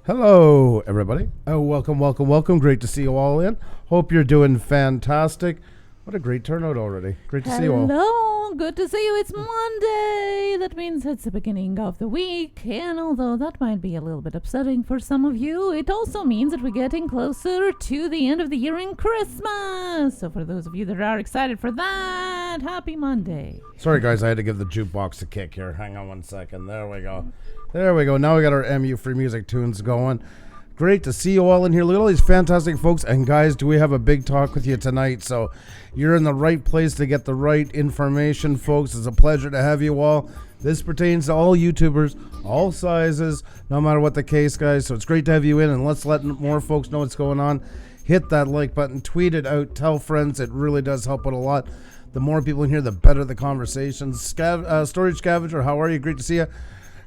Hello, everybody. Welcome. Great to see you all in. Hope you're doing fantastic. What a great turnout already. Great to see you all. Hello, good to see you. It's Monday. That means it's the beginning of the week. And although that might be a little bit upsetting for some of you, it also means that we're getting closer to the end of the year and Christmas. So for those of you that are excited for that, happy Monday. Sorry, guys. I had to give the jukebox a kick here. Hang on one second. There we go. Now we got our MU free music tunes going. Great to see you all in here. Look at all these fantastic folks. And guys, do we have a big talk with you tonight? So you're in the right place to get the right information, folks. It's a pleasure to have you all. This pertains to all YouTubers, all sizes, no matter what the case, guys. So it's great to have you in, and let's let more folks know what's going on. Hit that like button, tweet it out, tell friends. It really does help out a lot. The more people in here, the better the conversation. Storage Scavenger, how are you? Great to see you.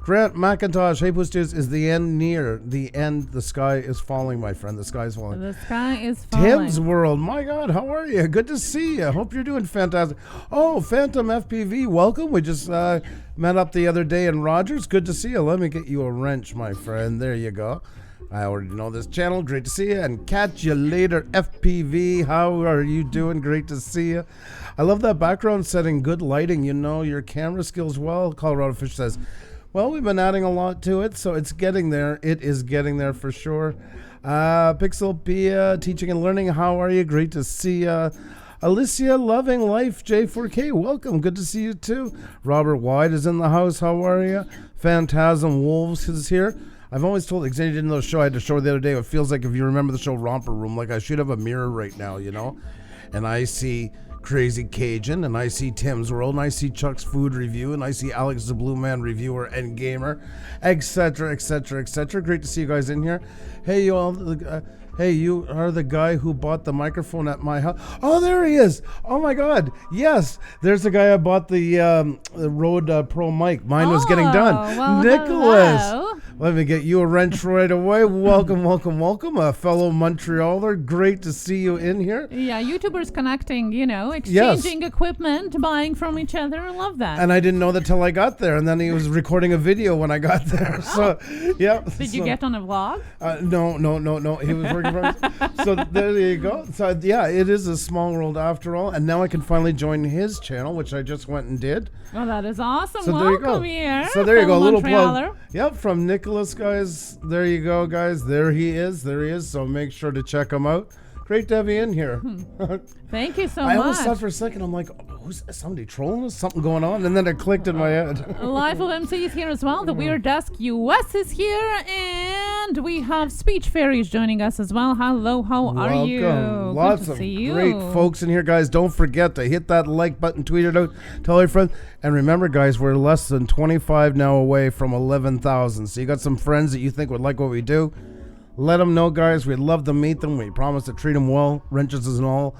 Grant McIntosh, hey Pustas, is the end near? The end, the sky is falling, my friend. The sky is falling. The sky is falling. Tim's World, my God, how are you? Good to see you. Hope you're doing fantastic. Oh, Phantom FPV, welcome. We just met up the other day in Rogers. Good to see you. Let me get you a wrench, my friend. There you go. I already know this channel. Great to see you. And catch you later, FPV. How are you doing? Great to see you. I love that background setting. Good lighting. You know your camera skills well. Colorado Fish says, well, we've been adding a lot to it, so it's getting there. It is getting there for sure. Pixel Pia, teaching and learning. How are you? Great to see you. Alicia, loving life. J4K, welcome. Good to see you too. Robert Wyde is in the house. How are you? Phantasm Wolves is here. I've always told Xavier didn't know the show. I had to show the other day. It feels like if you remember the show Romper Room, like I should have a mirror right now, you know? And I see Crazy Cajun, and I see Tim's World, and I see Chuck's Food Review, and I see Alex the Blue Man Reviewer and Gamer, etc., etc., etc. Great to see you guys in here. Hey, you all. Hey, you are the guy who bought the microphone at my house. Oh, there he is. Oh, my God. Yes. There's the guy I bought the Rode Pro mic. Mine was getting done. Well, Nicholas. hello. Let me get you a wrench right away. Welcome, welcome, welcome. A fellow Montrealer. Great to see you in here. Yeah, YouTubers connecting, exchanging equipment, buying from each other. I love that. And I didn't know that till I got there. And then he was recording a video when I got there. So, yeah. Did you get on a vlog? No. He was working for us. So there you go. So, yeah, it is a small world after all. And now I can finally join his channel, which I just went and did. Well, that is awesome. So Welcome here. So there you go. A little Montrealer. plug. Yep, from Nicholas, guys. There you go, guys. There he is. So make sure to check him out. Great to have you in here. Thank you so I much. almost thought for a second, I'm like, who's somebody trolling us? Something going on? And then it clicked in my head. Life of MC is here as well. The Weird Desk US is here. And we have Speech Fairies joining us as well. Hello, how are you? Welcome. Lots Good to of see you. great folks in here, guys. Don't forget to hit that like button, tweet it out, tell your friends. And remember, guys, we're less than 25 now away from 11,000. So you got some friends that you think would like what we do. Let them know, guys. We'd love to meet them. We promise to treat them well, wrenches and all.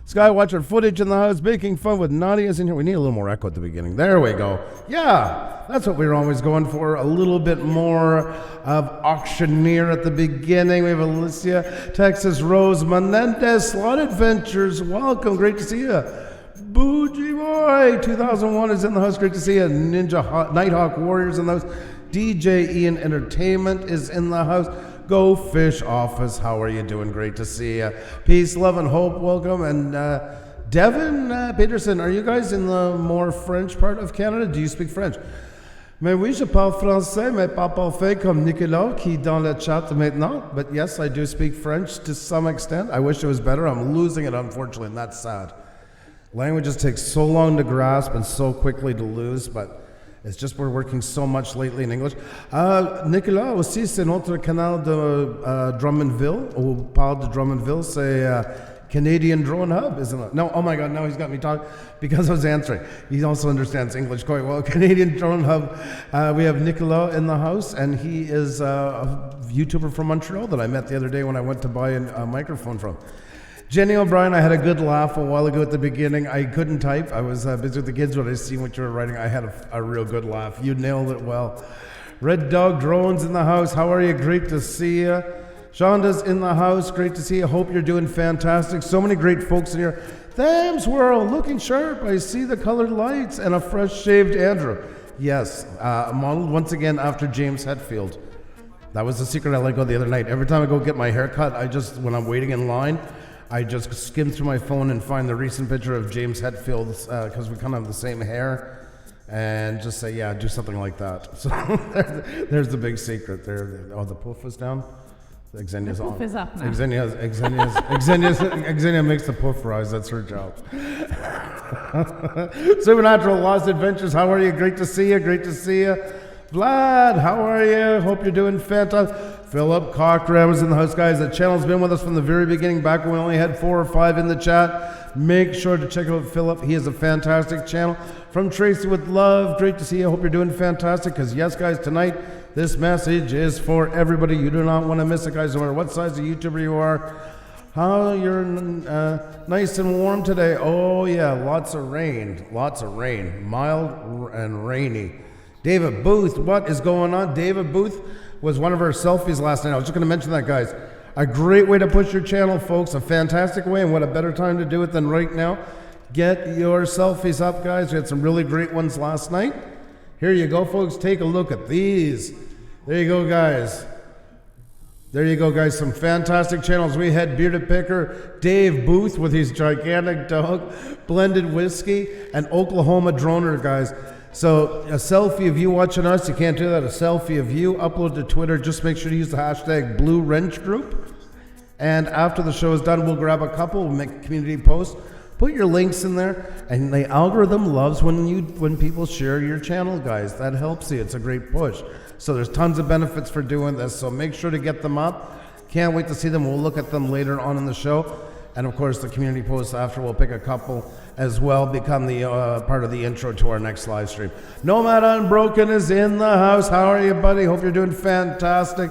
Skywatcher footage in the house, making fun with Nadia's in here. We need a little more echo at the beginning. There we go. Yeah, that's what we were always going for. A little bit more of auctioneer at the beginning. We have Alicia, Texas Rose, Menendez, Slot Adventures. Welcome. Great to see you. Bougie Boy 2001 is in the house. Great to see you. Nighthawk Warriors in the house. DJ Ian Entertainment is in the house. Go Fish Office, how are you doing? Great to see you. Peace, love, and hope. Welcome. And Devin Peterson, are you guys in the more French part of Canada? Do you speak French? Mais oui, je parle français, mais pas parfait comme Nicolas qui est dans le chat maintenant. But yes, I do speak French to some extent. I wish it was better. I'm losing it, unfortunately, and that's sad. Languages take so long to grasp and so quickly to lose, but it's just we're working so much lately in English. Nicolas aussi, c'est notre canal de Drummondville. On parle de Drummondville. C'est Canadian Drone Hub, isn't it? No, oh my God, now he's got me talking because I was answering. He also understands English quite well. Canadian Drone Hub. We have Nicolas in the house, and he is a YouTuber from Montreal that I met the other day when I went to buy a microphone from. Jenny O'Brien, I had a good laugh a while ago at the beginning. I couldn't type. I was busy with the kids, but I seen what you were writing. I had a real good laugh. You nailed it well. Red Dog Drones in the house. How are you? Great to see you. Shonda's in the house. Great to see you. Hope you're doing fantastic. So many great folks in here. Thames World, looking sharp. I see the colored lights and a fresh shaved Andrew. Yes, modeled once again after James Hetfield. That was the secret I let go the other night. Every time I go get my hair cut, when I'm waiting in line, I just skim through my phone and find the recent picture of James Hetfield because we kind of have the same hair, and just say, yeah, do something like that. So there's the big secret there. Oh, the poof is down? Xenia's The poof is up now. Xenia makes the poof rise. That's her job. Supernatural Lost Adventures, how are you? Great to see you. Great to see you. Vlad, how are you? Hope you're doing fantastic. Philip Cochran was in the house, guys. The channel's been with us from the very beginning, back when we only had 4 or 5 in the chat. Make sure to check out Philip. He has a fantastic channel. From Tracy with Love, great to see you. Hope you're doing fantastic, because yes, guys, tonight, this message is for everybody. You do not want to miss it, guys, no matter what size of YouTuber you are. How you're nice and warm today. Oh, yeah, lots of rain. Mild and rainy. David Booth, what is going on? David Booth was one of our selfies last night. I was just going to mention that, guys. A great way to push your channel, folks. A fantastic way, and what a better time to do it than right now. Get your selfies up, guys. We had some really great ones last night. Here you go, folks. Take a look at these. There you go, guys. Some fantastic channels. We had Bearded Picker, Dave Booth with his gigantic dog, Blended Whiskey, and Oklahoma Droner, guys. So a selfie of you watching us, you can't do that. A selfie of you, upload to Twitter. Just make sure to use the hashtag Blue Wrench Group. And after the show is done, we'll grab a couple, we'll make a community post, put your links in there, and the algorithm loves when people share your channel, guys. That helps you. It's a great push. So there's tons of benefits for doing this. So make sure to get them up. Can't wait to see them. We'll look at them later on in the show. And of course, the community posts after, we'll pick a couple as well become the part of the intro to our next live stream. Nomad Unbroken is in the house. How are you, buddy? Hope you're doing fantastic.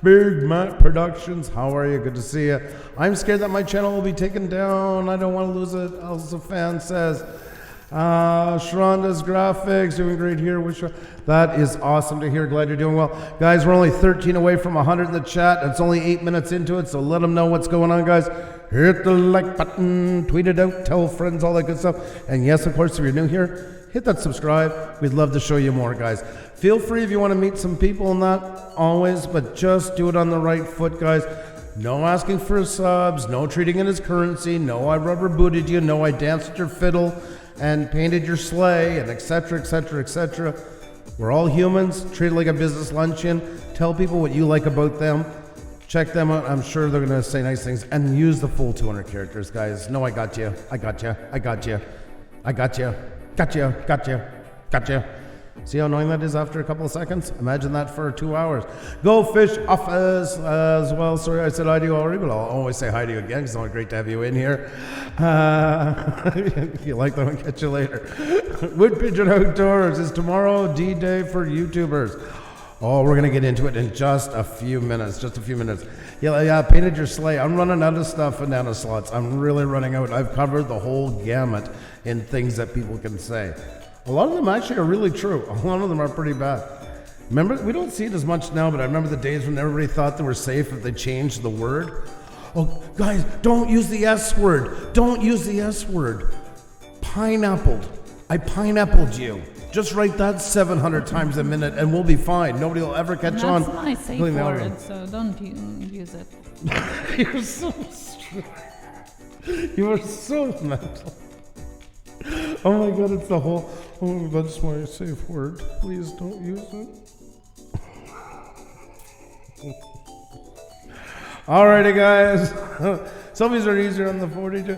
Big Matt Productions, how are you? Good to see you. I'm scared that my channel will be taken down. I don't want to lose it, as a fan says. Sharonda's graphics, doing great here. That is awesome to hear. Glad you're doing well. Guys, we're only 13 away from 100 in the chat. It's only 8 minutes into it, so let them know what's going on, guys. Hit the like button, tweet it out, tell friends, all that good stuff. And yes, of course, if you're new here, hit that subscribe. We'd love to show you more, guys. Feel free if you want to meet some people and that, always, but just do it on the right foot, guys. No asking for subs, no treating it as currency, no I rubber booted you, no I danced at your fiddle and painted your sleigh, and etc., etc., etc. We're all humans, treat it like a business luncheon. Tell people what you like about them. Check them out. I'm sure they're going to say nice things. And use the full 200 characters, guys. No, I got you. I got you. I got you. I got you. Got you. Got you. Got you. See how annoying that is after a couple of seconds? Imagine that for 2 hours. Go Fish Office as well. Sorry, I said hi to you already, but I'll always say hi to you again because it's great to have you in here. If you like that, I'll catch you later. Wood Pigeon Outdoors is tomorrow D-Day for YouTubers. Oh, we're going to get into it in just a few minutes. Just a few minutes. Yeah, painted your sleigh. I'm running out of stuff in nano slots. I'm really running out. I've covered the whole gamut in things that people can say. A lot of them actually are really true. A lot of them are pretty bad. Remember, we don't see it as much now, but I remember the days when everybody thought they were safe if they changed the word. Oh, guys, don't use the S word. Don't use the S word. Pineappled. I pineappled you. Just write that 700 times a minute and we'll be fine. Nobody will ever catch on. That's my safe word, so don't use it. You're so You are so mental. Oh my God, it's the whole, oh, that's my safe word. Please don't use it. Alrighty, guys. Selfies are easier on the 42.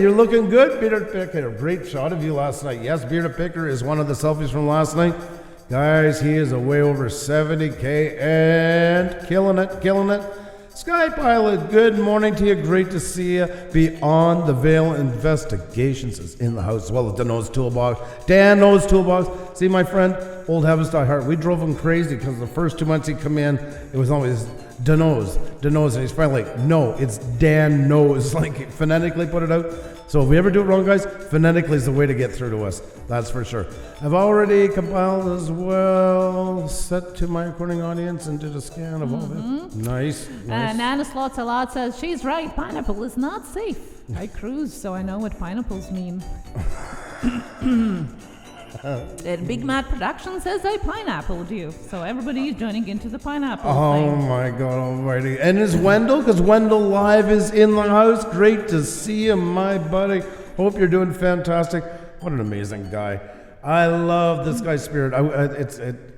You're looking good, Bearded Picker. Great shot of you last night. Yes, Bearded Picker is one of the selfies from last night. Guys, he is a way over 70K and killing it, killing it. Sky Pilot, good morning to you. Great to see you. Beyond the Veil Investigations is in the house, as well as Dano's Toolbox. Dan knows Toolbox. See, my friend, old Habits Die Hard. We drove him crazy because the first 2 months he come in, it was always Dano's, and he's finally like, no, it's Dan knows. Like, phonetically put it out. So if we ever do it wrong, guys, phonetically is the way to get through to us. That's for sure. I've already compiled as well, set to my recording audience and did a scan of all this. Nice. Nana Slots a lot says, she's right, pineapple is not safe. I cruise, so I know what pineapples mean. And Big Matt Production says I pineappled you. So everybody is joining into the pineapple thing. My God almighty. And is Wendell, because Wendell Live is in the house. Great to see you, my buddy. Hope you're doing fantastic. What an amazing guy. I love this guy's spirit.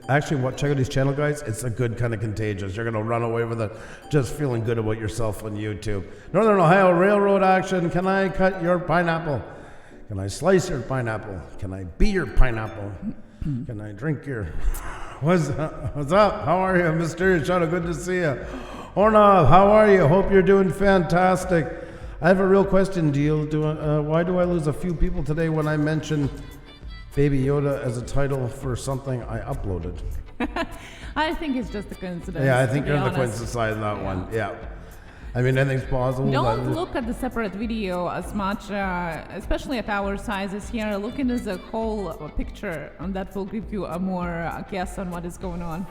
Actually, check out his channel, guys. It's a good kind of contagious. You're going to run away with it just feeling good about yourself on YouTube. Northern Ohio Railroad Action. Can I cut your pineapple? Can I slice your pineapple? Can I be your pineapple? Can I drink your... What's up? How are you, Mysterious Shadow? Good to see you. Ornov, how are you? Hope you're doing fantastic. I have a real question, Deal. Why do I lose a few people today when I mention Baby Yoda as a title for something I uploaded? I think it's just a coincidence. Yeah, I think you're on the coincidence side of that one. Yeah. I mean, anything's possible. Don't look at the separate video as much, especially at our sizes here. Look into the whole picture, and that will give you a more guess on what is going on.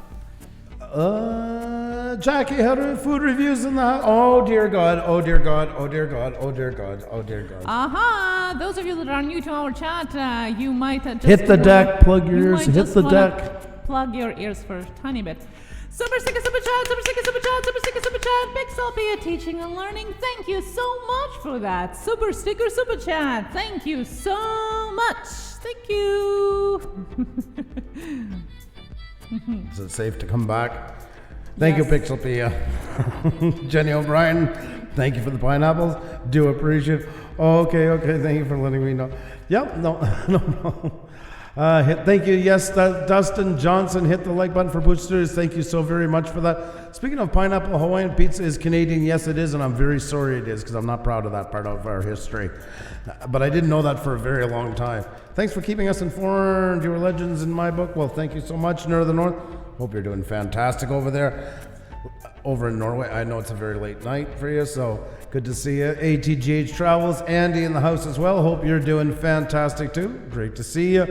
Jackie, how do food reviews in the house? Oh dear God, oh dear God, oh dear God, oh dear God, oh dear God. Aha! Those of you that are new to our chat, you might just hit the deck, plug your ears, hit the deck. Plug your ears for a tiny bit. Super sticker, super chat, super sticker, super chat, super sticker, super chat. Pixelpia Teaching and Learning. Thank you so much for that. Super sticker, super chat. Thank you so much. Thank you. Is it safe to come back? Thank you, Pixelpia. Jenny O'Brien, thank you for the pineapples. Do appreciate it. Okay, thank you for letting me know. Yep, no. Thank you. Yes, Dustin Johnson hit the like button for Boosters. Thank you so very much for that. Speaking of pineapple, Hawaiian pizza is Canadian. Yes, it is, and I'm very sorry it is because I'm not proud of that part of our history. But I didn't know that for a very long time. Thanks for keeping us informed. You were legends in my book. Well, thank you so much, Nerd of the North. Hope you're doing fantastic over there. Over in Norway. I know it's a very late night for you, so good to see you. ATGH Travels, Andy in the house as well. Hope you're doing fantastic too. Great to see you.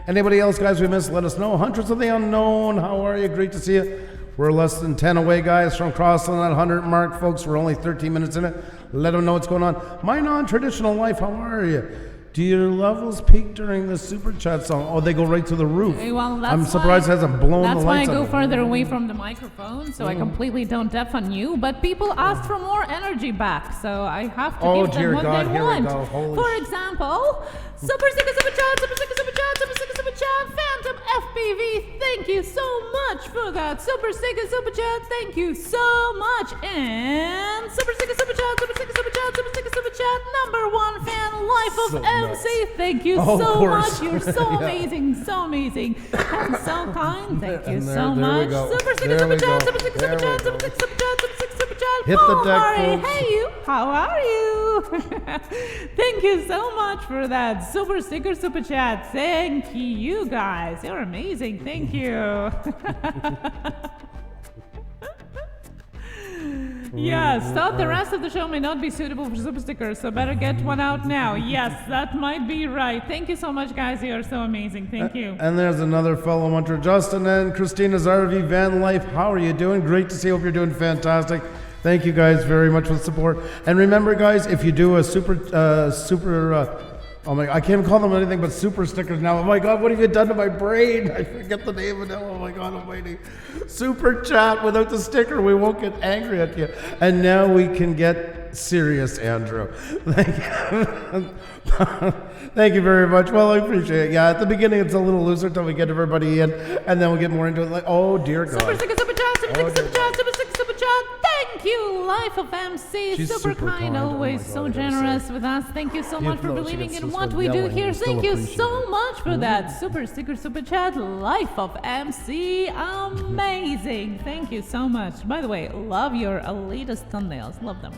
Anybody else, guys, we missed, let us know. Hunters of the Unknown, how are you? Great to see you. We're less than 10 away, guys, from crossing that 100 mark, folks. We're only 13 minutes in it. Let them know what's going on. My non-traditional life, how are you? Do your levels peak during the super chat song? Oh, they go right to the roof. Well, that's I'm surprised it hasn't blown the lights. That's why I go further away from the microphone, so I completely don't deafen you. But people asked for more energy back, so I have to give them what they want. For example, Super Sticker Super Chat, Super Sticker Super Chat, Super Sticker Super Chat, Phantom FPV, thank you so much for that. Super Sticker Super Chat, thank you so much. And Super Sticker Super Chat, Super Sticker Super Chat, Super Sticker Super Chat, #1 fan, Life of MC, thank you so much. You're so amazing, so amazing, and so kind. Thank you so much. Super Sticker Super Chat, Super Sticker Super Chat, Super Sticker Super Chat, Super Sticker Super Chat. Hit the deck, folks. Hey you, how are you? Thank you so much for that Super Sticker Super Chat. Thank you guys. You're amazing. Thank you. Yes, thought the rest of the show may not be suitable for super stickers, so better get one out now. Yes, that might be right. Thank you so much, guys. You are so amazing. Thank you. And there's another fellow munter, Justin and Christina's RV Van Life. How are you doing? Great to see you. Hope you're doing fantastic. Thank you guys very much for the support. And remember, guys, if you do a oh my, I can't even call them anything but super stickers now. Oh my God, what have you done to my brain? I forget the name of it. Oh my God almighty. Super chat without the sticker. We won't get angry at you. And now we can get serious, Andrew. Thank you. Thank you very much. Well, I appreciate it. Yeah, at the beginning it's a little looser until we get everybody in, and then we'll get more into it. Like, oh dear God. Super sticker, super chat, super sticker, super chat, super sticker, super chat. Thank you, Life of MC. She's super kind, always so generous with us. Thank you so much for believing in what we do here. Thank you so much for that. Super sticker, super chat, Life of MC. Amazing. Thank you so much. By the way, love your elitist thumbnails. Love them.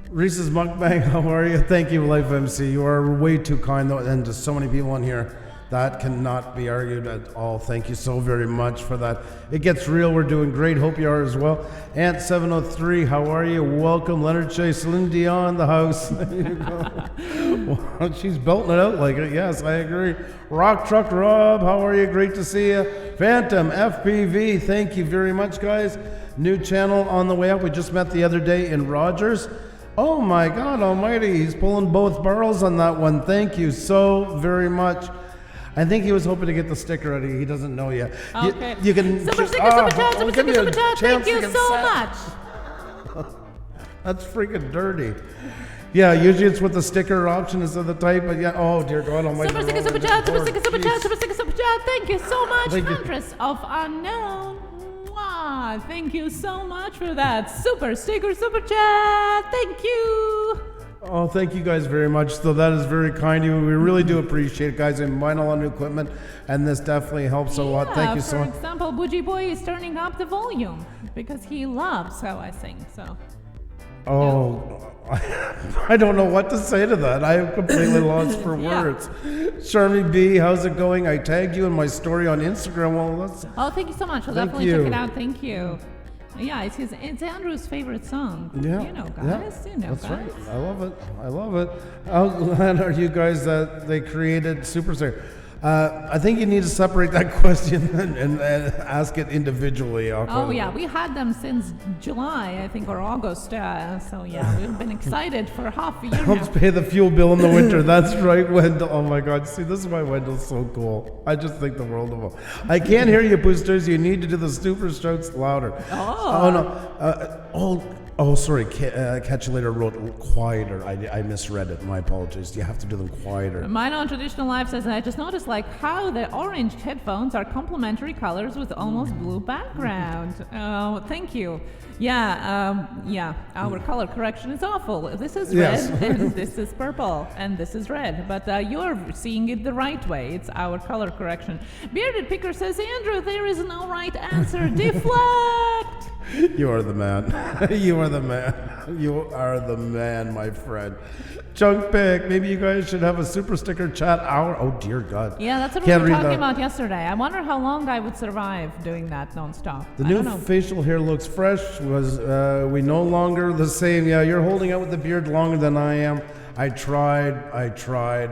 Reese's Mukbang, how are you? Thank you, Life MC. You are way too kind, though, and there's so many people in here. That cannot be argued at all. Thank you so very much for that. It gets real. We're doing great. Hope you are as well. Ant 703, how are you? Welcome. Leonard Chase, Celine Dion, the house. There you go. Well, she's belting it out like it. Yes, I agree. Rock Truck Rob, how are you? Great to see you. Phantom FPV, thank you very much, guys. New channel on the way up. We just met the other day in Rogers. Oh my God almighty, he's pulling both barrels on that one. Thank you so very much. I think he was hoping to get the sticker ready. He doesn't know yet. Okay. You can super sticker, super chat, super sticker, super chat. Thank you so much. That's freaking dirty. Yeah, usually it's with the sticker option instead of the type, but yeah. Oh dear God almighty. Super sticker, super chat, super sticker, super chat, super sticker, super chat. Thank you so much, Huntress of Unknown. Thank you so much for that super sticker, super chat. Thank you. Oh, thank you guys very much. So that is very kind of you. We really do appreciate it, guys. I'm buying a lot of new equipment, and this definitely helps a lot. Thank you so much. For example, Bougie Boy is turning up the volume because he loves how I sing. So. Oh, I don't know what to say to that. I am completely lost for words. Charmy B, how's it going? I tagged you in my story on Instagram. Well, that's. Oh, thank you so much. I'll definitely check it out. Thank you. Yeah, it's Andrew's favorite song. Yeah, you know, guys. Yeah, you know, that's guys. right. I love it. I love it. How glad are you guys that they created Super Sticker? I think you need to separate that question and ask it individually. Oh yeah, we had them since July, I think, or August. So yeah, we've been excited for half a year Helps pay the fuel bill in the winter. That's right, Wendell. Oh my God, see, this is why Wendell's so cool. I just think the world of him. I can't hear you, boosters. You need to do the super strokes louder. Oh. Oh no. Oh, sorry. Catch You Later wrote quieter. I misread it. My apologies. You have to do them quieter. My non-traditional life says, I just noticed like how the orange headphones are complementary colors with almost blue background. Oh, thank you. Yeah, our color correction is awful. This is red, and this is purple, and this is red. But you're seeing it the right way. It's our color correction. Bearded Picker says, Andrew, there is no right answer. Deflect! You are the man. You are the man. You are the man, my friend. Junk Pick, maybe you guys should have a super sticker chat hour. Oh, dear God. Yeah, that's what we were talking about yesterday. I wonder how long I would survive doing that nonstop. The new facial hair looks fresh. We no longer the same. Yeah, you're holding out with the beard longer than I am. I tried,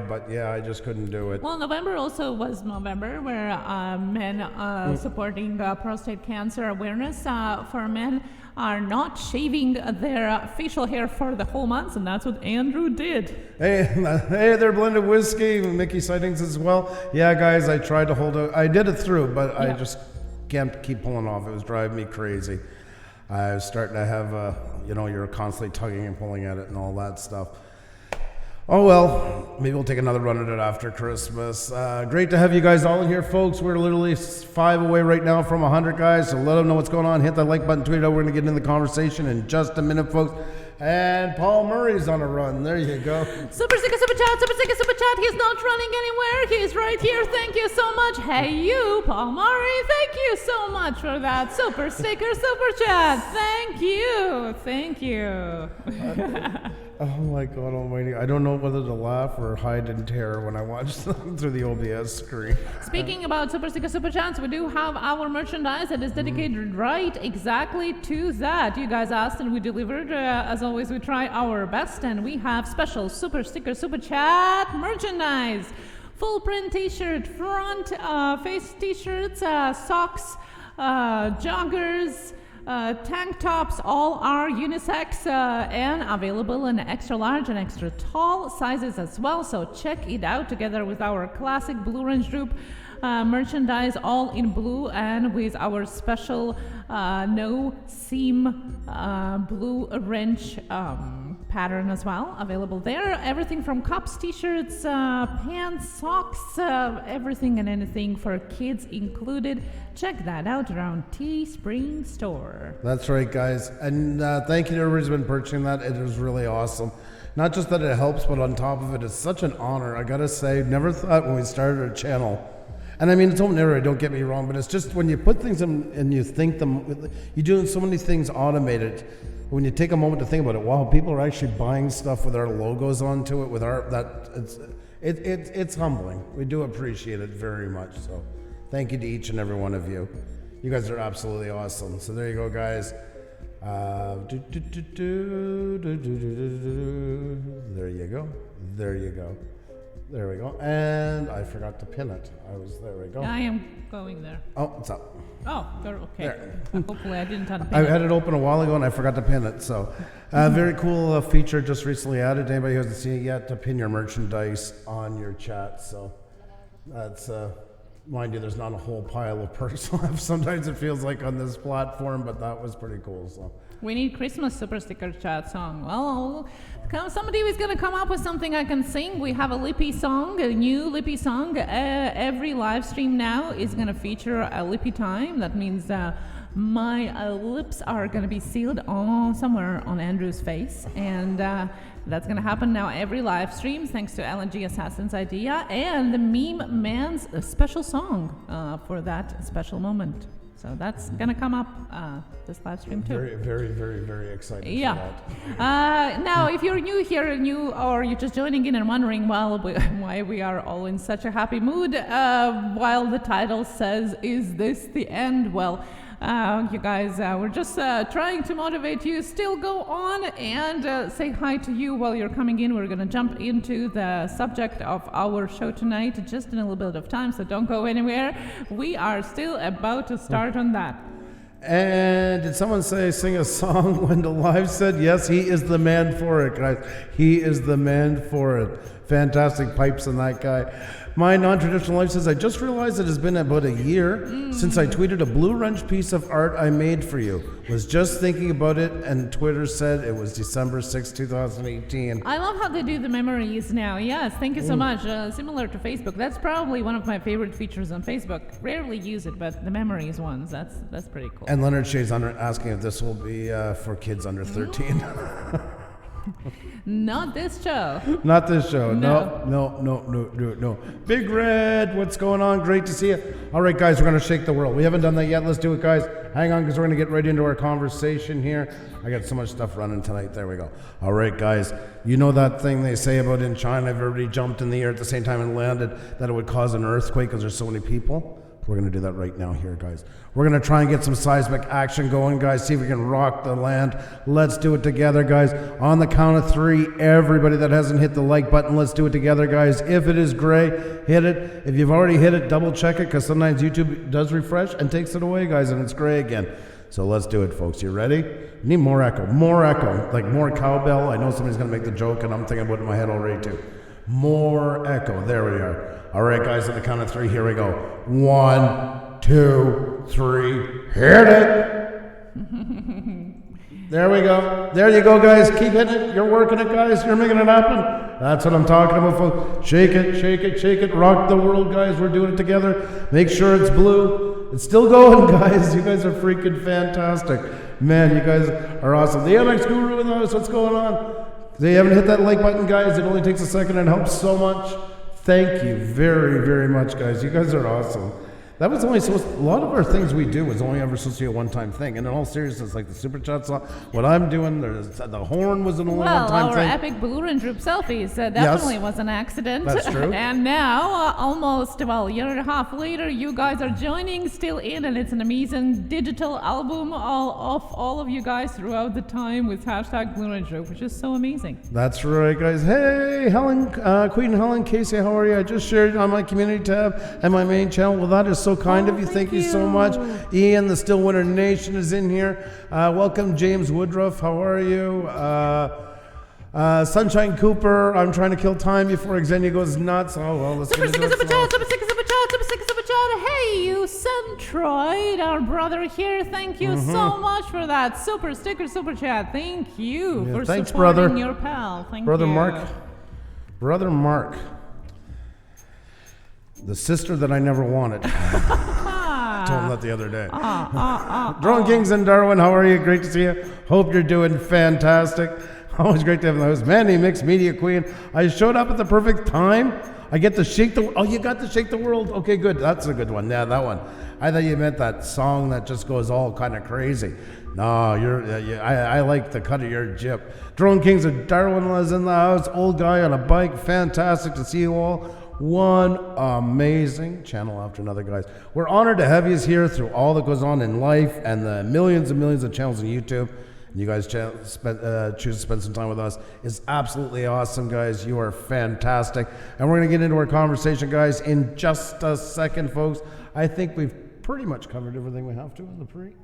but yeah, I just couldn't do it. Well, November also was November where men supporting prostate cancer awareness for men are not shaving their facial hair for the whole month, and that's what Andrew did. Hey, they're blended whiskey, Mickey sightings as well. Yeah, guys, I tried to hold it. I did it through, but I just can't keep pulling off. It was driving me crazy. I was starting to have, you're constantly tugging and pulling at it and all that stuff. Oh well, maybe we'll take another run at it after Christmas. Great to have you guys all in here, folks. We're literally 5 away right now from 100 guys, so let them know what's going on. Hit that like button, tweet it out. We're going to get into the conversation in just a minute, folks. And Paul Murray's on a run. There you go. Super Sticker Super Chat. He's not running anywhere. He's right here. Thank you so much. Hey, you, Paul Murray. Thank you so much for that Super Sticker Super Chat. Thank you. Oh my God almighty. I don't know whether to laugh or hide in terror when I watch them through the OBS screen. Speaking about Super Sticker Super Chats, we do have our merchandise that is dedicated right exactly to that. You guys asked and we delivered. As always, we try our best, and we have special Super Sticker Super Chat merchandise. Full print t-shirt, front face t-shirts, socks, joggers, tank tops, all are unisex and available in extra large and extra tall sizes as well. So check it out together with our classic Blue Range Group merchandise, all in blue and with our special no seam blue wrench pattern as well available there. Everything from cups, t-shirts, pants, socks, everything and anything for kids included. Check that out around Teespring store. That's right, guys, and thank you to everybody who's been purchasing that. It is really awesome. Not just that it helps, but on top of it, it's such an honor. I gotta say, never thought when we started our channel, and I mean, it's open area, don't get me wrong, but it's just when you put things in and you think them, you're doing so many things automated. When you take a moment to think about it, wow, people are actually buying stuff with our logos onto it, with it's humbling. We do appreciate it very much. So thank you to each and every one of you. You guys are absolutely awesome. So there you go, guys. There you go. There we go. And I forgot to pin it. There we go. I am going there. Oh, it's up. Oh, okay. There. Hopefully I didn't unpin I it. had it open a while ago and I forgot to pin it. So, very cool feature just recently added. Anybody who hasn't seen it yet, to pin your merchandise on your chat. So, that's, mind you, there's not a whole pile of perks left. Sometimes it feels like on this platform, but that was pretty cool. So. We need Christmas Super Sticker Chat song. Well, somebody is going to come up with something I can sing. We have a Lippy song, a new Lippy song. Every live stream now is going to feature a Lippy time. That means my lips are going to be sealed somewhere on Andrew's face. And that's going to happen now every live stream, thanks to LNG Assassin's idea and the Meme Man's special song for that special moment. So that's going to come up this live stream too. Very, very, very, very excited for that. Now, if you're new here or you're just joining in and wondering why we are all in such a happy mood while the title says, "Is this the end?" Well, you guys, we're just trying to motivate you. Still go on and say hi to you while you're coming in. We're going to jump into the subject of our show tonight just in a little bit of time, so don't go anywhere. We are still about to start on that. And did someone say sing a song? Wendell Live said, yes, he is the man for it, guys. He is the man for it. Fantastic pipes in that guy. My non-traditional life says, I just realized it has been about a year since I tweeted a blue wrench piece of art I made for you. Was just thinking about it, and Twitter said it was December 6, 2018. I love how they do the memories now. Yes, thank you so much. Similar to Facebook. That's probably one of my favorite features on Facebook. Rarely use it, but the memories ones, that's pretty cool. And Leonard Shea's asking if this will be for kids under 13. Not this show. Not this show. No. Big Red, what's going on? Great to see you. All right, guys, we're going to shake the world. We haven't done that yet. Let's do it, guys. Hang on, because we're going to get right into our conversation here. I got so much stuff running tonight. There we go. All right, guys. You know that thing they say about in China, if everybody jumped in the air at the same time and landed, that it would cause an earthquake because there's so many people? We're going to do that right now here, guys. We're going to try and get some seismic action going, guys. See if we can rock the land. Let's do it together, guys. On the count of 3, everybody that hasn't hit the like button, let's do it together, guys. If it is gray, hit it. If you've already hit it, double check it, because sometimes YouTube does refresh and takes it away, guys, and it's gray again. So let's do it, folks. You ready? Need more echo, like more cowbell. I know somebody's going to make the joke, and I'm thinking about it in my head already, too. More echo. There we are. All right, guys, at the count of 3, here we go. 1, 2, 3, hit it. There we go. There you go, guys. Keep hitting it. You're working it, guys. You're making it happen. That's what I'm talking about, folks. Shake it, shake it, shake it. Rock the world, guys. We're doing it together. Make sure it's blue. It's still going, guys. You guys are freaking fantastic. Man, you guys are awesome. The MX Guru in the house. What's going on? If you haven't hit that like button, guys, it only takes a second and helps so much. Thank you very, very much, guys. You guys are awesome. That was only supposed, a lot of our things we do was only ever supposed to be a one-time thing. And in all seriousness, like the Super Chats, what I'm doing, the horn was an only one-time thing. Well, our epic Blue and Droop selfies definitely was an accident. That's true. And now, almost, a year and a half later, you guys are joining still in, and it's an amazing digital album of all of you guys throughout the time with hashtag Blue and Droop, which is so amazing. That's right, guys. Hey, Helen, Queen Helen Casey, how are you? I just shared on my community tab and my main channel. Well, that is so kind of you. Thank you so much. Ian, the Stillwater Nation is in here. Welcome, James Woodruff. How are you? Sunshine Cooper. I'm trying to kill time before Xenia goes nuts. Oh, well, let's Super get into Super it. Chat, Super Chat. Hey, you Centroid, our brother here. Thank you so much for that super sticker, super chat. Thank you for thanks, supporting brother. your pal. Thank Brother you. Brother Mark. The sister that I never wanted. Told him that the other day. Drone Kings in Darwin, how are you? Great to see you. Hope you're doing fantastic. Always great to have in the house. Manny, Mixed Media Queen. I showed up at the perfect time. I get to shake the... Oh, you got to shake the world. Okay, good. That's a good one. Yeah, that one. I thought you meant that song that just goes all kind of crazy. No, I like the cut of your jib. Drone Kings of Darwin was in the house. Old guy on a bike. Fantastic to see you all. One amazing channel after another, guys. We're honored to have you here through all that goes on in life and the millions and millions of channels on YouTube. You guys choose to spend some time with us. It's absolutely awesome, guys. You are fantastic. And we're going to get into our conversation, guys, in just a second, folks. I think we've pretty much covered everything we have to in the pre.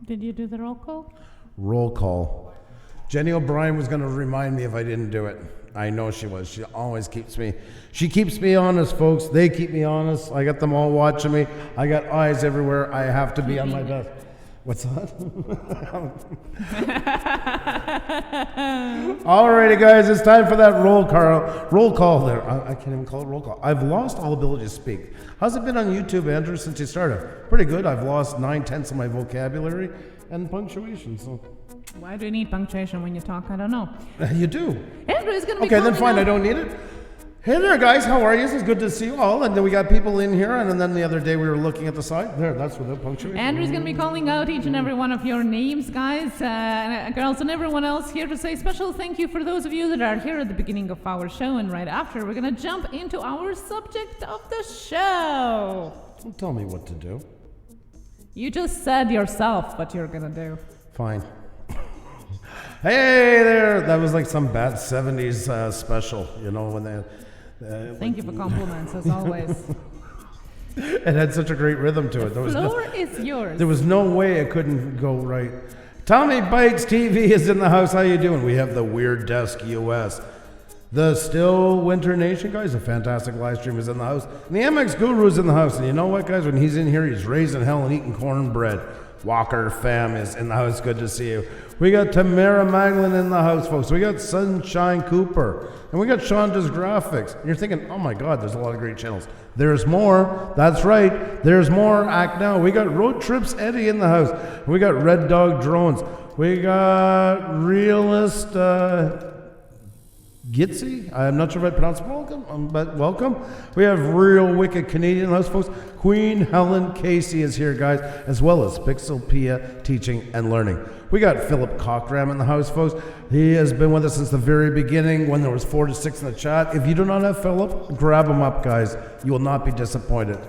Did you do the roll call? Roll call. Jenny O'Brien was going to remind me if I didn't do it. I know she was. She always keeps me. She keeps me honest, folks. They keep me honest. I got them all watching me. I got eyes everywhere. I have to be on my best. What's that? Alrighty, guys. It's time for that roll call there. I can't even call it roll call. I've lost all ability to speak. How's it been on YouTube, Andrew, since you started? Pretty good. I've lost 9/10 of my vocabulary and punctuation. So. Why do you need punctuation when you talk? I don't know. You do. Andrew is going to be okay, then fine. I don't need it. Hey there, guys. How are you? It's good to see you all. And then we got people in here. And then the other day we were looking at the side. There, that's without punctuation. Andrew's going to be calling out each and every one of your names, guys, girls, and everyone else here to say special thank you for those of you that are here at the beginning of our show. And right after, we're going to jump into our subject of the show. Don't tell me what to do. You just said yourself what you're going to do. Fine. Hey there! That was like some bad 70s special, you know, when they... Thank you for compliments, as always. It had such a great rhythm to it. The floor is yours. There was no way it couldn't go right. Tommy Bites TV is in the house. How you doing? We have the Weird Desk US. The Still Winter Nation, guys, a fantastic live stream is in the house. And the MX Guru's in the house. And you know what, guys? When he's in here, he's raising hell and eating cornbread. Walker fam is in the house. Good to see you. We got Tamara Maglin in the house, folks. We got Sunshine Cooper. And we got Shonda's Graphics. And you're thinking, oh my God, there's a lot of great channels. There's more. That's right. There's more. Act now. We got Road Trips Eddie in the house. We got Red Dog Drones. We got Realist Gitsy. I'm not sure if I pronounced it welcome, but welcome. We have Real Wicked Canadian in the house, folks. Queen Helen Casey is here, guys, as well as Pixelpia Teaching and Learning. We got Philip Cockram in the house, folks. He has been with us since the very beginning when there was 4 to 6 in the chat. If you do not have Philip, grab him up, guys. You will not be disappointed.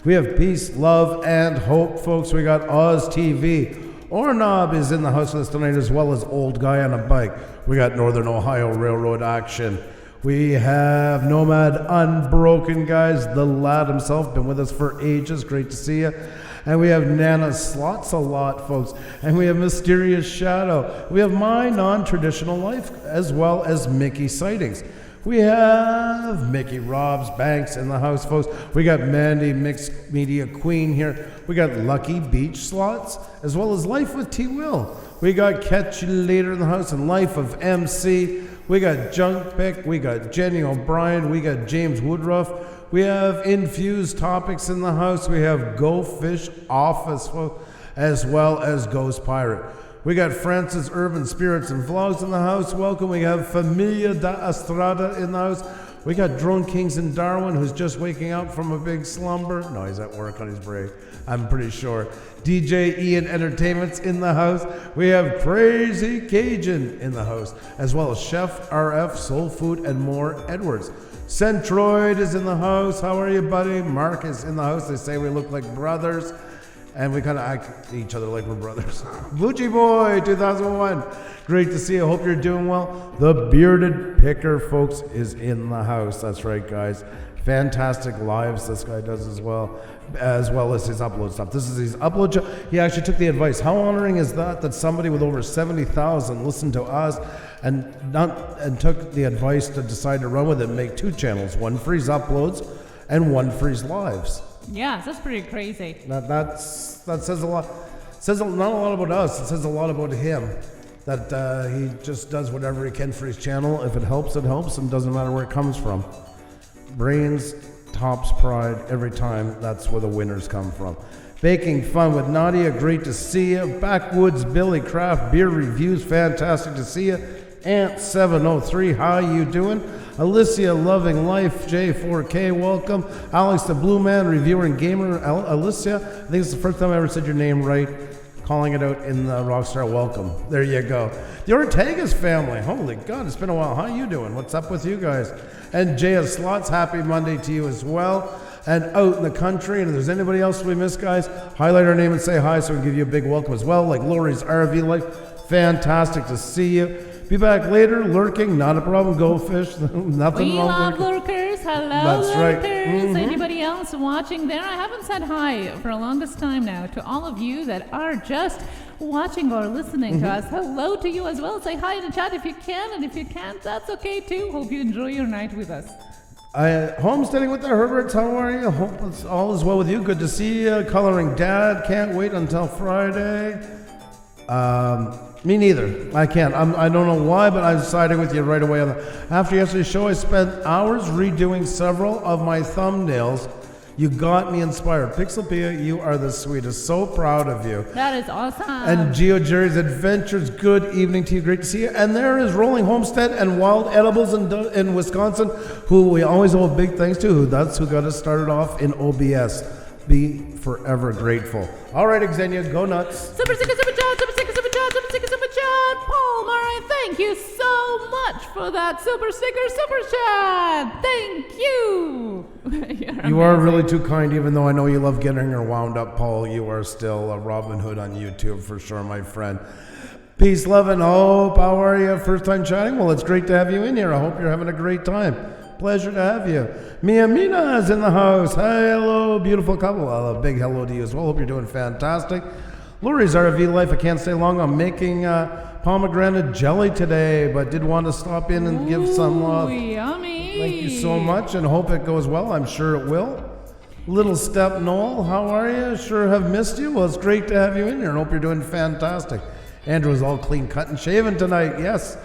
We have Peace, Love, and Hope, folks. We got Oz TV. Ornob is in the house with us tonight, as well as Old Guy on a Bike. We got Northern Ohio Railroad action. We have Nomad Unbroken, guys. The lad himself, been with us for ages. Great to see you. And we have Nana Slots a lot, folks. And we have Mysterious Shadow. We have My Non-Traditional Life, as well as Mickey Sightings. We have Mickey Robs Banks in the house, folks. We got Mandy Mixed Media Queen here. We got Lucky Beach Slots, as well as Life with T. Will. We got Catch You Later in the house and Life of MC. We got Junk Pick. We got Jenny O'Brien. We got James Woodruff. We have Infused Topics in the house. We have Go Fish Office, folks, as well as Ghost Pirate. We got Francis Urban Spirits and Vlogs in the house. Welcome. We have Familia da Estrada in the house. We got Drone Kings in Darwin, who's just waking up from a big slumber. No, he's at work on his break, I'm pretty sure. DJ Ian Entertainment's in the house. We have Crazy Cajun in the house, as well as Chef RF, Soul Food, and more Edwards. Centroid is in the house. How are you, buddy? Mark is in the house. They say we look like brothers. And we kind of act each other like we're brothers. Boochie Boy 2001. Great to see you. Hope you're doing well. The Bearded Picker, folks, is in the house. That's right, guys. Fantastic lives this guy does as well as his upload stuff. This is his upload. He actually took the advice. How honoring is that somebody with over 70,000 listened to us and took the advice to decide to run with it and make 2 channels, one for his uploads and one for his lives. Yeah, that's pretty crazy. That says a lot. It says not a lot about us. It says a lot about him. That he just does whatever he can for his channel. If it helps, it helps, and doesn't matter where it comes from. Brains tops pride every time. That's where the winners come from. Baking Fun with Nadia. Great to see you. Backwoods Billy Craft Beer Reviews. Fantastic to see you. Ant703, how you doing? Alicia Loving Life, J4K, welcome. Alex the Blue Man, reviewer and gamer. Alicia, I think it's the first time I ever said your name right. Calling it out in the Rockstar, welcome. There you go. The Ortega's family, holy God, it's been a while. How you doing? What's up with you guys? And Jaya Slots, happy Monday to you as well. And out in the country, and if there's anybody else we missed, guys, highlight our name and say hi so we can give you a big welcome as well, like Lori's RV Life. Fantastic to see you. Be back later, lurking, not a problem. Go fish, nothing we wrong. We love lurkers. Hello, that's lurkers. Right. Mm-hmm. Anybody else watching there? I haven't said hi for the longest time now to all of you that are just watching or listening to us. Hello to you as well. Say hi in the chat if you can, and if you can't, that's okay too. Hope you enjoy your night with us. Homesteading with the Herberts, how are you? Hope it's all is well with you. Good to see you. Coloring Dad, can't wait until Friday. Me neither. I can't. I don't know why, but I'm siding with you right away on that. After yesterday's show, I spent hours redoing several of my thumbnails. You got me inspired. Pixelpia, you are the sweetest. So proud of you. That is awesome. And Geo Jerry's Adventures, good evening to you. Great to see you. And there is Rolling Homestead and Wild Edibles in Wisconsin, who we always owe a big thanks to. That's who got us started off in OBS. Be forever grateful. All right, Xenia, go nuts. Super sticker, super chat, super sticker, super chat, super sticker, super chat. Paul Murray, thank you so much for that super sticker, super chat. Thank you. You are really too kind, even though I know you love getting her wound up, Paul. You are still a Robin Hood on YouTube for sure, my friend. Peace, love, and hope. How are you? First time chatting? Well, it's great to have you in here. I hope you're having a great time. Pleasure to have you. Mia Mina is in the house. Hello, beautiful couple. A big hello to you as well. Hope you're doing fantastic. Lori's RV Life, I can't stay long. I'm making pomegranate jelly today, but did want to stop in and give some love. Yummy. Thank you so much, and hope it goes well. I'm sure it will. Little Step Noel, how are you? Sure have missed you. Well, it's great to have you in here, and hope you're doing fantastic. Andrew was all clean cut and shaven tonight. Yes,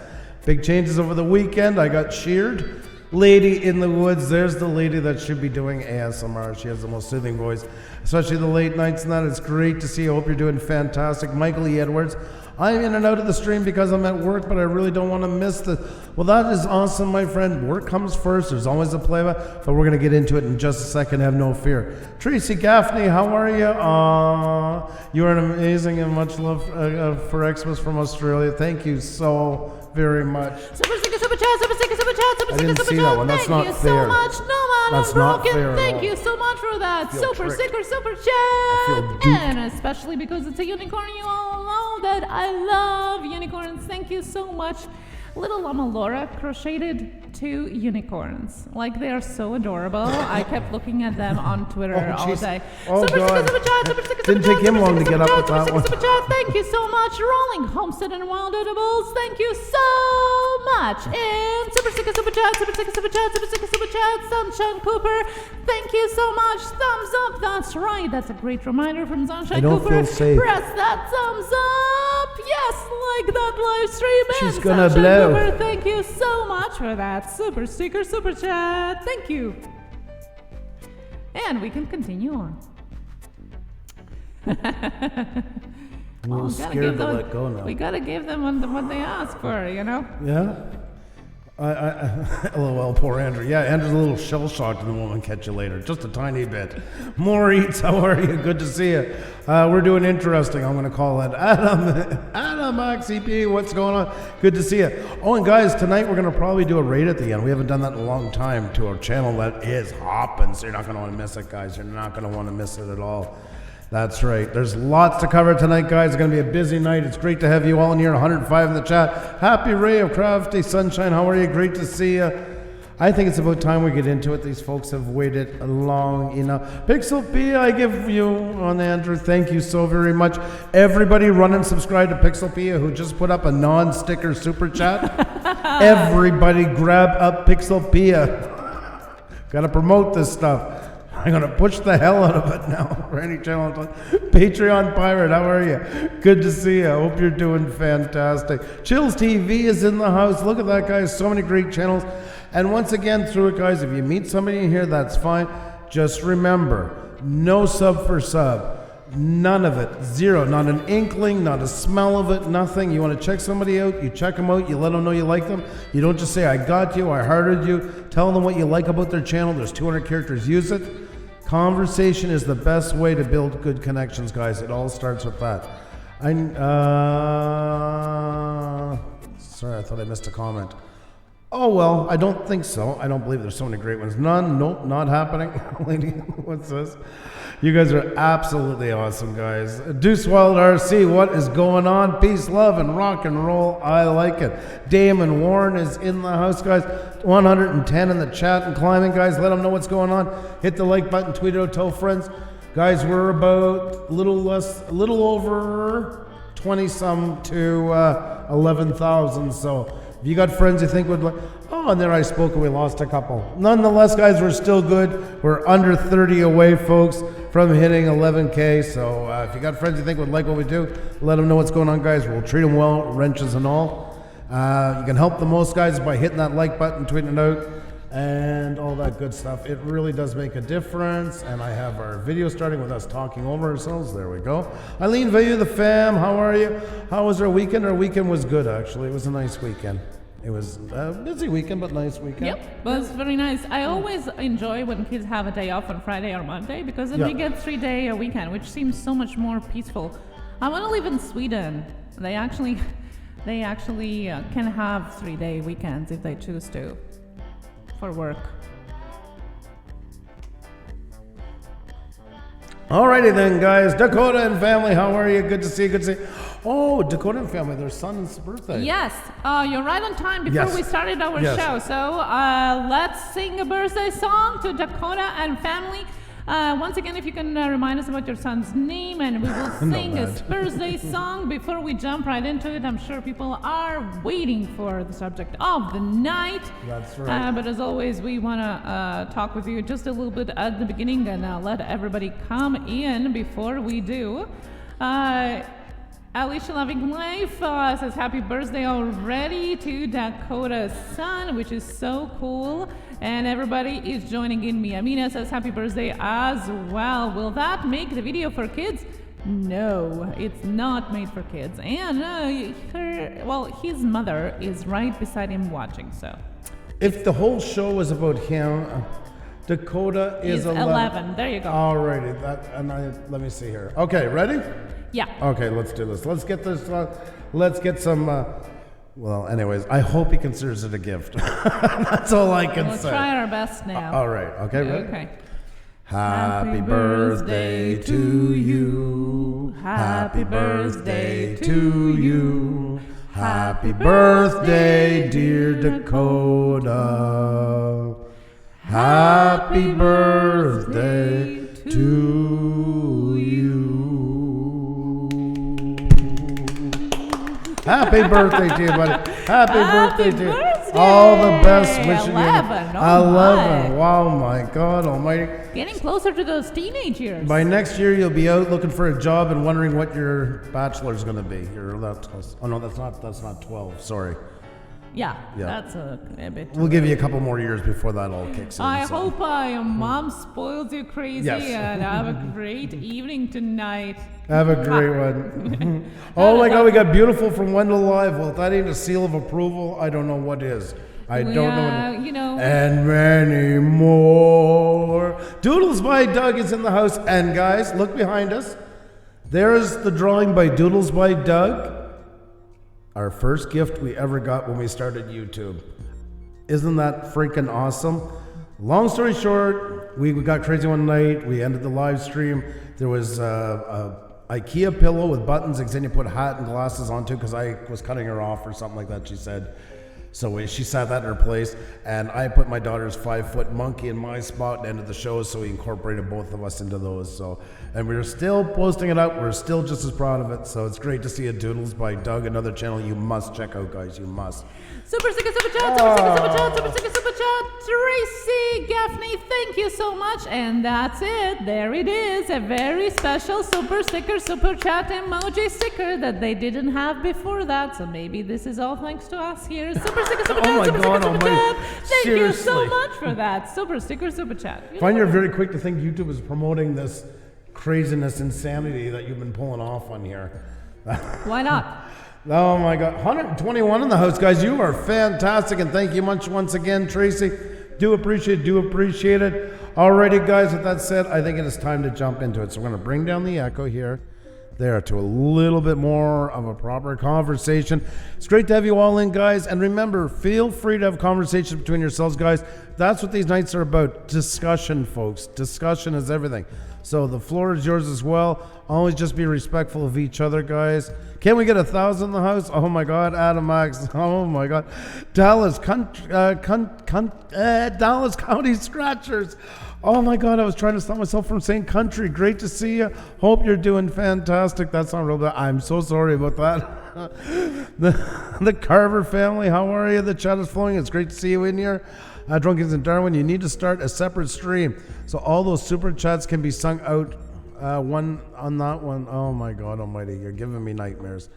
big changes over the weekend. I got sheared. Lady in the woods, there's the lady that should be doing ASMR. She has the most soothing voice, especially the late nights and that. It's great to see you. I hope you're doing fantastic. Michael E. Edwards, I'm in and out of the stream because I'm at work, but I really don't want to miss the... Well, that is awesome, my friend. Work comes first. There's always a playback, but we're going to get into it in just a second. Have no fear. Tracy Gaffney, how are you? You are an amazing and much love for Xmas from Australia. Thank you so very much. Super sticker, super chat, super sticker, super chat, super I sticker, didn't super see chat. that one. That's Thank not you fair. so much. No man, That's I'm not broken. fair at Thank all. you so much for that. Feel Super tricked. sticker, super feel chat. duped. And especially because it's a unicorn, you all know that I love unicorns. Thank you so much. Little Llama Laura crocheted 2 unicorns. Like, they are so adorable. I kept looking at them on Twitter all jeez. day. Oh, super God. sticker, super chat, super sticker, Didn't super take chat, him super long to sticker, get up super with chat, that one. super chat. Thank you so much. Rolling Homestead and Wild Edibles. Thank you so much. And super sticker, super chat, super sticker, super chat, super sticker, super chat. Sunshine Cooper. Thank you so much. Thumbs up. That's right. That's a great reminder from Sunshine I don't Cooper. feel safe. Press that thumbs up. Yes, like that live stream. She's And gonna Sunshine blow. Cooper, thank you so much for that super sticker, super chat. Thank you. And we can continue on. I'm a little scared to let go now. We gotta give them what they ask for, you know? Yeah? LOL, poor Andrew. Yeah, Andrew's a little shell-shocked and the woman catch you later. Just a tiny bit. Maurice, how are you? Good to see you. We're doing interesting. I'm going to call it Adam XCP. What's going on? Good to see you. Oh, and guys, tonight we're going to probably do a raid at the end. We haven't done that in a long time to our channel that is hopping, so you're not going to want to miss it, guys. You're not going to want to miss it at all. That's right. There's lots to cover tonight, guys. It's going to be a busy night. It's great to have you all in here. 105 in the chat. Happy Ray of Crafty Sunshine. How are you? Great to see you. I think it's about time we get into it. These folks have waited long enough. Pixel P, I give you on Andrew. Thank you so very much. Everybody run and subscribe to Pixel P, who just put up a non-sticker super chat. Everybody grab up Pixel P. Got to promote this stuff. I'm going to push the hell out of it now for any channel. Patreon Pirate, how are you? Good to see you. I hope you're doing fantastic. Chills TV is in the house. Look at that, guys. So many great channels. And once again, through it, guys, if you meet somebody in here, that's fine. Just remember, no sub for sub. None of it. Zero. Not an inkling, not a smell of it, nothing. You want to check somebody out, you check them out, you let them know you like them. You don't just say, I got you, I hearted you. Tell them what you like about their channel. There's 200 characters. Use it. Conversation is the best way to build good connections, guys. It all starts with that. Sorry, I thought I missed a comment. Oh, well, I don't think so. I don't believe there's so many great ones. None? Nope, not happening. Lady, what's this? You guys are absolutely awesome, guys. Deuce Wild RC, what is going on? Peace, love, and rock and roll. I like it. Damon Warren is in the house, guys. 110 in the chat and climbing, guys. Let them know what's going on. Hit the like button, tweet it out, tell friends. Guys, we're about a little over 20-some to 11,000, so if you got friends you think would like... Oh, and there I spoke and we lost a couple. Nonetheless, guys, we're still good. We're under 30 away, folks, from hitting 11K. So if you got friends you think would like what we do, let them know what's going on, guys. We'll treat them well, wrenches and all. You can help the most, guys, by hitting that like button, tweeting it out, and all that good stuff. It really does make a difference. And I have our video starting with us talking over ourselves. There we go. Eileen Value, the fam, how are you? How was our weekend? Our weekend was good, actually. It was a nice weekend. It was a busy weekend, but nice weekend. Yep, it was very nice. I always enjoy when kids have a day off on Friday or Monday because then we get 3-day weekend, which seems so much more peaceful. I want to live in Sweden. They actually can have 3-day weekends if they choose to for work. Alrighty then, guys. Dakota and family, how are you? Good to see you. Good to see you. Oh, Dakota and family, their son's birthday. Yes, you're right on time before we started our show. So let's sing a birthday song to Dakota and family. Once again, if you can remind us about your son's name, and we will sing his birthday song before we jump right into it. I'm sure people are waiting for the subject of the night. That's right. But as always, we want to talk with you just a little bit at the beginning and let everybody come in before we do. Alicia Loving Life says happy birthday already to Dakota's son, which is so cool. And everybody is joining in. Amina says happy birthday as well. Will that make the video for kids? No, it's not made for kids. And his mother is right beside him watching, so. If the whole show is about him, Dakota is 11. There you go. Alrighty, let me see here. Okay, ready? Yeah. Okay, let's do this. Let's get this. Let's get some. Well, anyways, I hope he considers it a gift. That's all I can We'll say. try our best now. All right. Okay. Ready? Okay. Happy birthday to you. Happy birthday to you. Happy birthday, dear Dakota. Happy birthday to you. Happy birthday to you, buddy. Happy birthday to you. All the best wishing 11. you. Oh 11. my. Wow, my God almighty. Getting closer to those teenage years. By next year, you'll be out looking for a job and wondering what your bachelor's going to be. Oh, no, that's not 12. Sorry. Yeah, Yeah. that's a bit. We'll give you a couple more years before that all kicks in. I so. hope your mom spoils you crazy Yes. and have a great evening tonight. Have a great one. Oh my God, we got beautiful from Wendell Live. Well, if that ain't a seal of approval, I don't know what is. I don't know. You know. And many more. Doodles by Doug is in the house. And guys, look behind us. There's the drawing by Doodles by Doug. Our first gift we ever got when we started YouTube. Isn't that freaking awesome? Long story short, we got crazy one night. We ended the live stream. There was a IKEA pillow with buttons. Xenia put a hat and glasses onto because I was cutting her off or something like that, she said. So she sat that in her place, and I put my daughter's 5-foot monkey in my spot and ended the show, so we incorporated both of us into those. So, and we're still posting it out. We're still just as proud of it. So it's great to see a Doodles by Doug, another channel you must check out, guys. You must. Super sticker, super chat, super sticker, super chat, super sticker, super chat. Tracy Gaffney, thank you so much. And that's it. There it is. A very special super sticker, super chat emoji sticker that they didn't have before that. So maybe this is all thanks to us here. Super sticker, super chat, super sticker, super chat. Thank you so much for that. Super sticker, super chat. I find you're very quick to think YouTube is promoting this craziness, insanity that you've been pulling off on here. Why not? Oh my God, 121 in the house, guys. You are fantastic, and thank you much once again, Tracy. Do appreciate it. Alrighty, guys, with that said, I think it is time to jump into it. So we're going to bring down the echo here, there, to a little bit more of a proper conversation. It's great to have you all in, guys. And remember, feel free to have conversations between yourselves, guys. That's what these nights are about. Discussion, folks. Discussion is everything. So the floor is yours as well. Always just be respectful of each other, guys. Can we get 1,000 in the house? Oh my God, Adam Max. Oh my God, Dallas County Scratchers. Oh my God, I was trying to stop myself from saying country. Great to see you. Hope you're doing fantastic. That's not real bad. I'm so sorry about that. The Carver family, how are you? The chat is flowing. It's great to see you in here. Drunkins in Darwin, you need to start a separate stream so all those super chats can be sung out. One on that one. Oh my God almighty, you're giving me nightmares.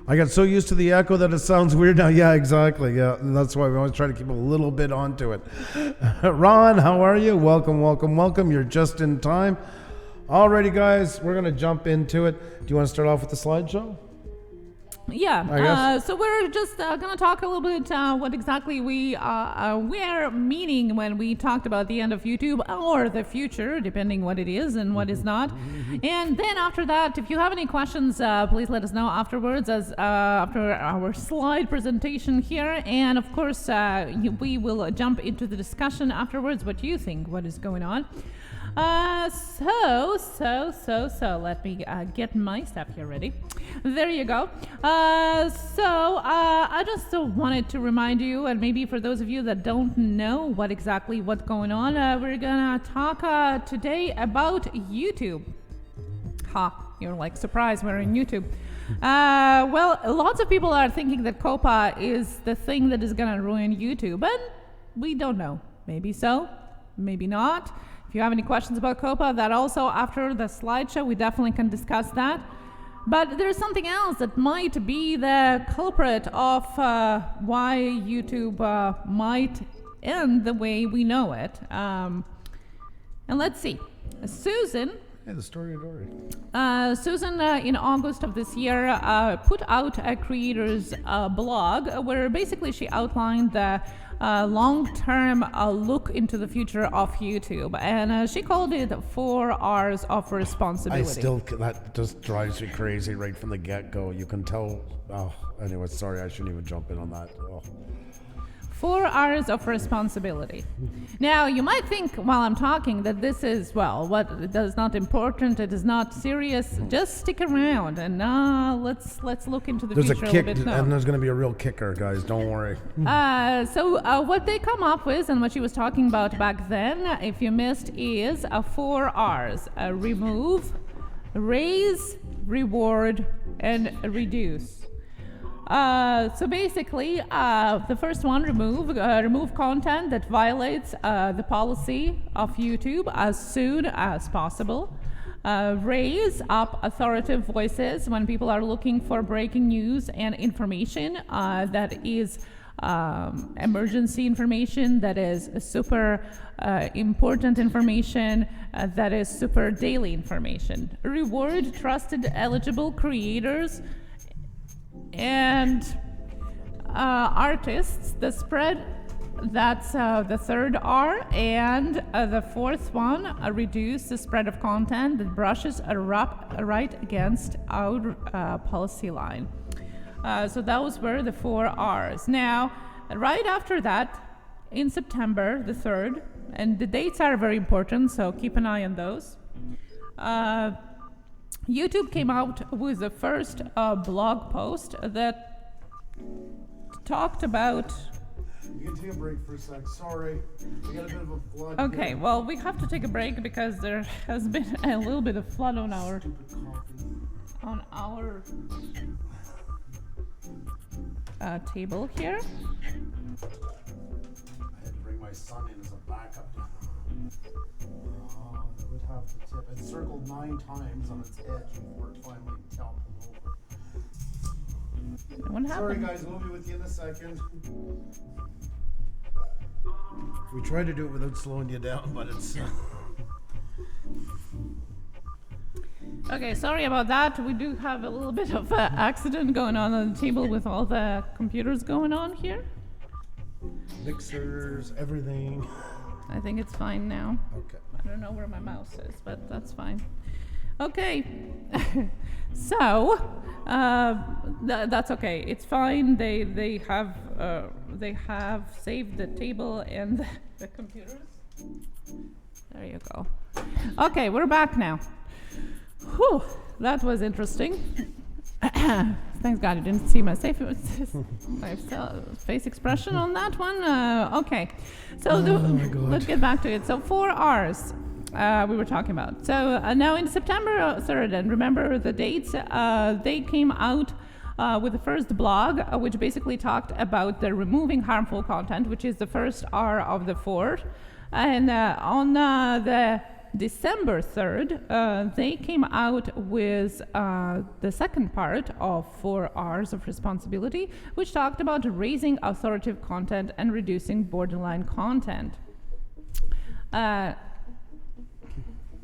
I got so used to the echo that it sounds weird now. Yeah, exactly. Yeah, and that's why we always try to keep a little bit onto it. Ron, how are you? Welcome. You're just in time. Alrighty, guys, we're going to jump into it. Do you want to start off with the slideshow? Yeah, so we're just going to talk a little bit what exactly we're meaning when we talked about the end of YouTube or the future, depending what it is and what is not. And then after that, if you have any questions, please let us know afterwards after our slide presentation here. And of course, we will jump into the discussion afterwards, what you think, what is going on. So, let me get my stuff here ready. There you go. I just wanted to remind you, and maybe for those of you that don't know what's going on, we're gonna talk today about YouTube. You're like surprised we're in YouTube. Well, lots of people are thinking that COPPA is the thing that is gonna ruin YouTube, and we don't know. Maybe so, maybe not. If you have any questions about COPPA, that also after the slideshow, we definitely can discuss that. But there's something else that might be the culprit of why YouTube might end the way we know it. And let's see. Susan. Hey, the story of Dory. Susan, in August of this year, put out a creator's blog where basically she outlined the long-term look into the future of YouTube, and she called it 4 R's of responsibility. That just drives me crazy right from the get-go. You can tell. Oh, anyway, sorry, I shouldn't even jump in on that. 4 R's of responsibility. Now, you might think while I'm talking that this is, what it is not important, it is not serious. Just stick around and let's look into the future a little bit now. And there's going to be a real kicker, guys. Don't worry. So what they come up with and what she was talking about back then, if you missed, is 4 R's. Remove, raise, reward, and reduce. So basically, the first one, remove content that violates the policy of YouTube as soon as possible. Raise up authoritative voices when people are looking for breaking news and information that is emergency information, that is super important information, that is super daily information. Reward trusted, eligible creators and artists. The spread, that's the 3rd R, and the 4th one, reduce the spread of content that brushes right against our policy line. So those were the 4 R's. Now, right after that, in September the 3rd, and the dates are very important, so keep an eye on those. YouTube came out with the first blog post that talked about... You can take a break for a sec. Sorry. We got a bit of a flood. Okay, well, we have to take a break because there has been a little bit of flood on our table here. I had to bring my son in as a backup. It would have to tip. It circled 9 times on its edge before it finally topped over. What happened? Sorry guys, we'll be with you in a second. We tried to do it without slowing you down, but it's... Okay, sorry about that. We do have a little bit of accident going on the table with all the computers going on here. Mixers, everything. I think it's fine now. Okay. I don't know where my mouse is, but that's fine. Okay. So, that's okay. It's fine. They have saved the table and the computers. There you go. Okay, we're back now. Whew, that was interesting. Thanks God you didn't see my face expression on that one. Okay, so let's get back to it. So 4 R's we were talking about. So now in September 3rd, and remember the dates, they came out with the first blog, which basically talked about the removing harmful content, which is the first R of the 4. And on the December 3rd, they came out with the second part of 4 R's of responsibility, which talked about raising authoritative content and reducing borderline content.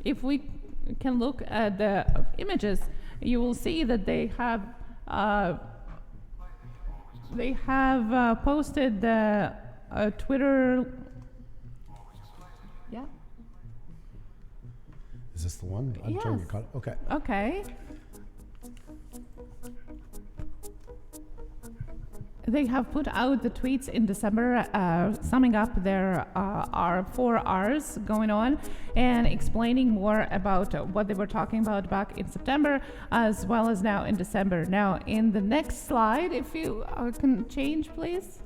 If we can look at the images, you will see that they have posted the Twitter. Yeah. Is this the one? I'm Yes. trying to cut. Okay. Okay. They have put out the tweets in December summing up their our 4 Rs going on and explaining more about what they were talking about back in September as well as now in December. Now, in the next slide, if you can change, please.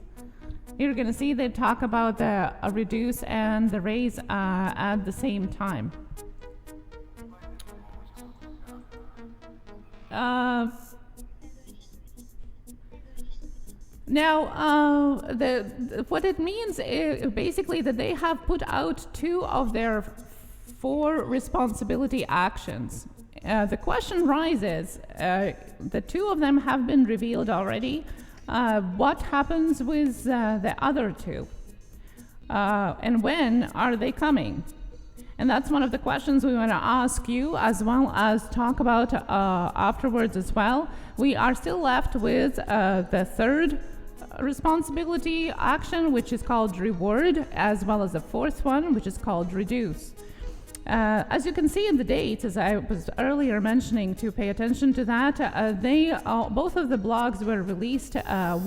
You're going to see they talk about the reduce and the raise at the same time. Now, what it means is basically that they have put out 2 of their 4 responsibility actions. The question rises, the 2 of them have been revealed already. What happens with the other 2? And when are they coming? And that's one of the questions we want to ask you as well as talk about afterwards as well. We are still left with the 3rd responsibility action, which is called reward, as well as the 4th one, which is called reduce. As you can see in the dates, as I was earlier mentioning, to pay attention to that, both of the blogs were released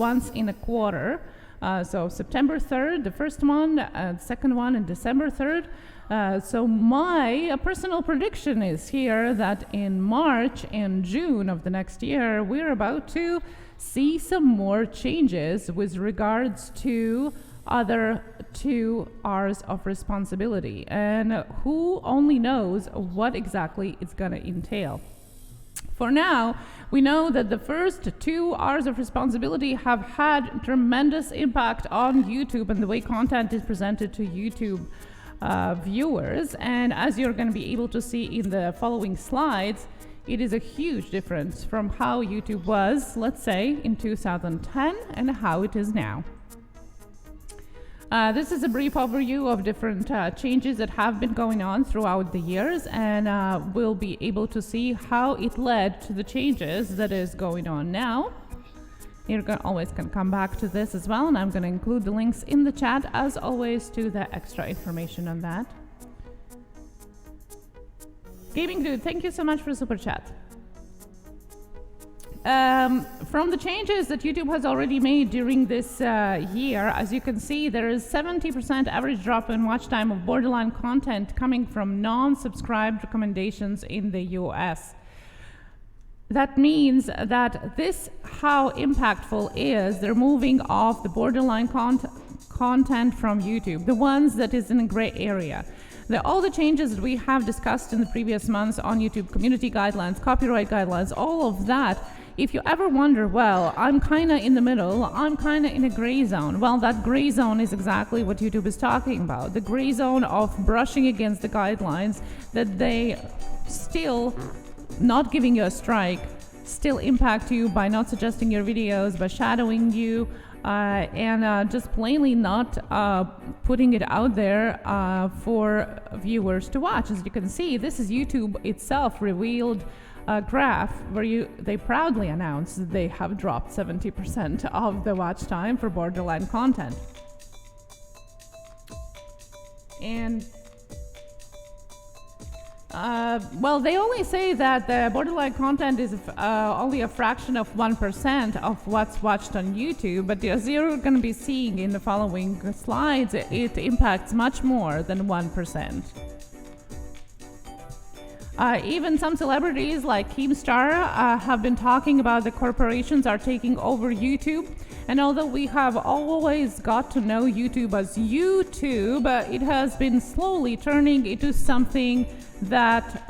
once in a quarter. So September 3rd, the first one, the second one, and December 3rd. So my personal prediction is here that in March and June of the next year, we're about to see some more changes with regards to other 2 Rs of responsibility. And who only knows what exactly it's going to entail. For now, we know that the first 2 Rs of responsibility have had tremendous impact on YouTube and the way content is presented to YouTube viewers. And as you're going to be able to see in the following slides, it is a huge difference from how YouTube was, let's say, in 2010 and how it is now. This is a brief overview of different changes that have been going on throughout the years, and we'll be able to see how it led to the changes that is going on now. You're always can come back to this as well, and I'm going to include the links in the chat as always to the extra information on that. Gaming Dude, thank you so much for super chat. From the changes that YouTube has already made during this year, as you can see, there is 70% average drop in watch time of borderline content coming from non-subscribed recommendations in the US. That means that this, how impactful is the removing of the borderline content from YouTube, the ones that is in a gray area. All the changes that we have discussed in the previous months on YouTube community guidelines, copyright guidelines, all of that. If you ever wonder, well, I'm kind of in the middle, I'm kind of in a gray zone. Well, that gray zone is exactly what YouTube is talking about. The gray zone of brushing against the guidelines, that they still not giving you a strike, still impact you by not suggesting your videos, by shadowing you, and just plainly not putting it out there for viewers to watch. As you can see, this is YouTube itself revealed a graph where they proudly announce that they have dropped 70% of the watch time for borderline content. And well, they only say that the borderline content is only a fraction of 1% of what's watched on YouTube, but as you're going to be seeing in the following slides, it impacts much more than 1%. Even some celebrities like Keemstar have been talking about the corporations are taking over YouTube. And although we have always got to know YouTube as YouTube, it has been slowly turning into something that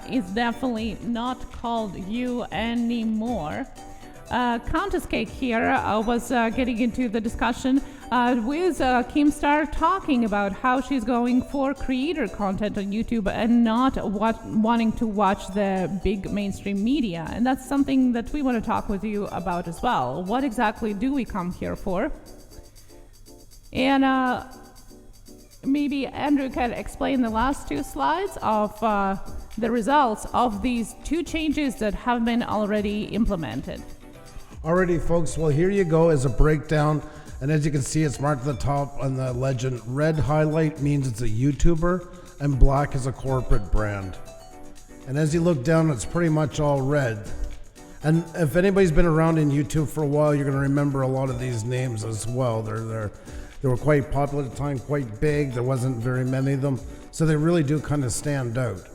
is definitely not called you anymore. Countess Cake here was getting into the discussion with Keemstar talking about how she's going for creator content on YouTube and not wanting to watch the big mainstream media. And that's something that we want to talk with you about as well. What exactly do we come here for? And maybe Andrew can explain the last 2 slides of the results of these 2 changes that have been already implemented. Alrighty, folks. Well, here you go as a breakdown. And as you can see, it's marked at the top on the legend. Red highlight means it's a YouTuber, and black is a corporate brand. And as you look down, it's pretty much all red. And if anybody's been around in YouTube for a while, you're going to remember a lot of these names as well. They're They were quite popular at the time, quite big. There wasn't very many of them. So they really do kind of stand out.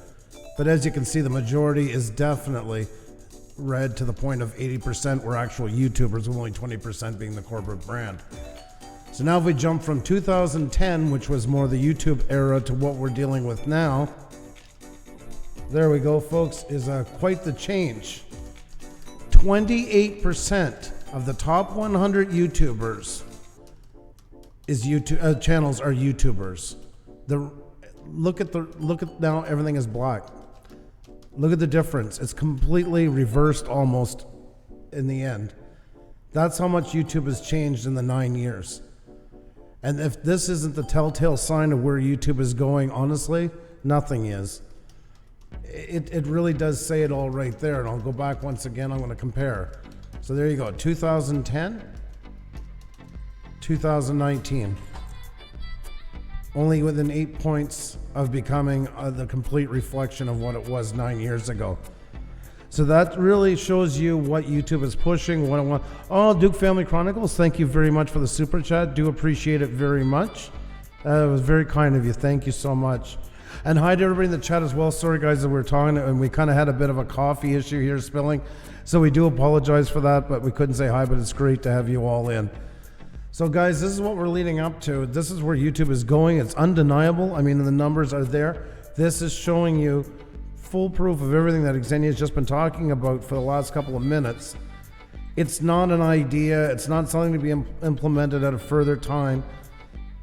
But as you can see, the majority is definitely red to the point of 80% were actual YouTubers, with only 20% being the corporate brand. So now if we jump from 2010, which was more the YouTube era, to what we're dealing with now, there we go, folks, is quite the change. 28% of the top 100 YouTubers channels are YouTubers. Look at now, everything is black. Look at the difference. It's completely reversed almost in the end. That's how much YouTube has changed in the 9 years. And if this isn't the telltale sign of where YouTube is going, honestly, nothing is. It really does say it all right there. And I'll go back once again. I'm going to compare. So there you go. 2010, 2019. Only within 8 points of becoming the complete reflection of what it was 9 years ago. So that really shows you what YouTube is pushing. What it wants. Oh, Duke Family Chronicles, thank you very much for the super chat. Do appreciate it very much. It was very kind of you. Thank you so much. And hi to everybody in the chat as well. Sorry guys that we're talking and we kind of had a bit of a coffee issue here spilling. So we do apologize for that, but we couldn't say hi, but it's great to have you all in. So guys, this is what we're leading up to. This is where YouTube is going. It's undeniable. I mean, the numbers are there. This is showing you full proof of everything that Xenia's just been talking about for the last couple of minutes. It's not an idea. It's not something to be implemented at a further time.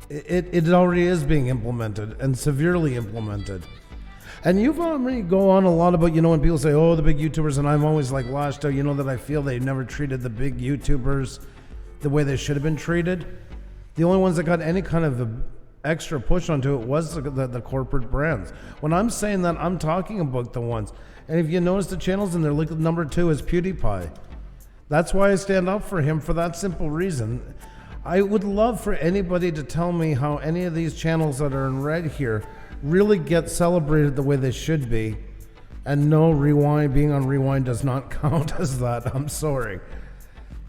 It already is being implemented and severely implemented. And you've already go on a lot about, when people say, oh, the big YouTubers, and I'm always like lashed out, that I feel they never treated the big YouTubers the way they should have been treated. The only ones that got any kind of extra push onto it was the corporate brands. When I'm saying that, I'm talking about the ones. And if you notice the channels in there, look at number 2 is PewDiePie. That's why I stand up for him, for that simple reason. I would love for anybody to tell me how any of these channels that are in red here really get celebrated the way they should be. And no, being on rewind does not count as that. I'm sorry.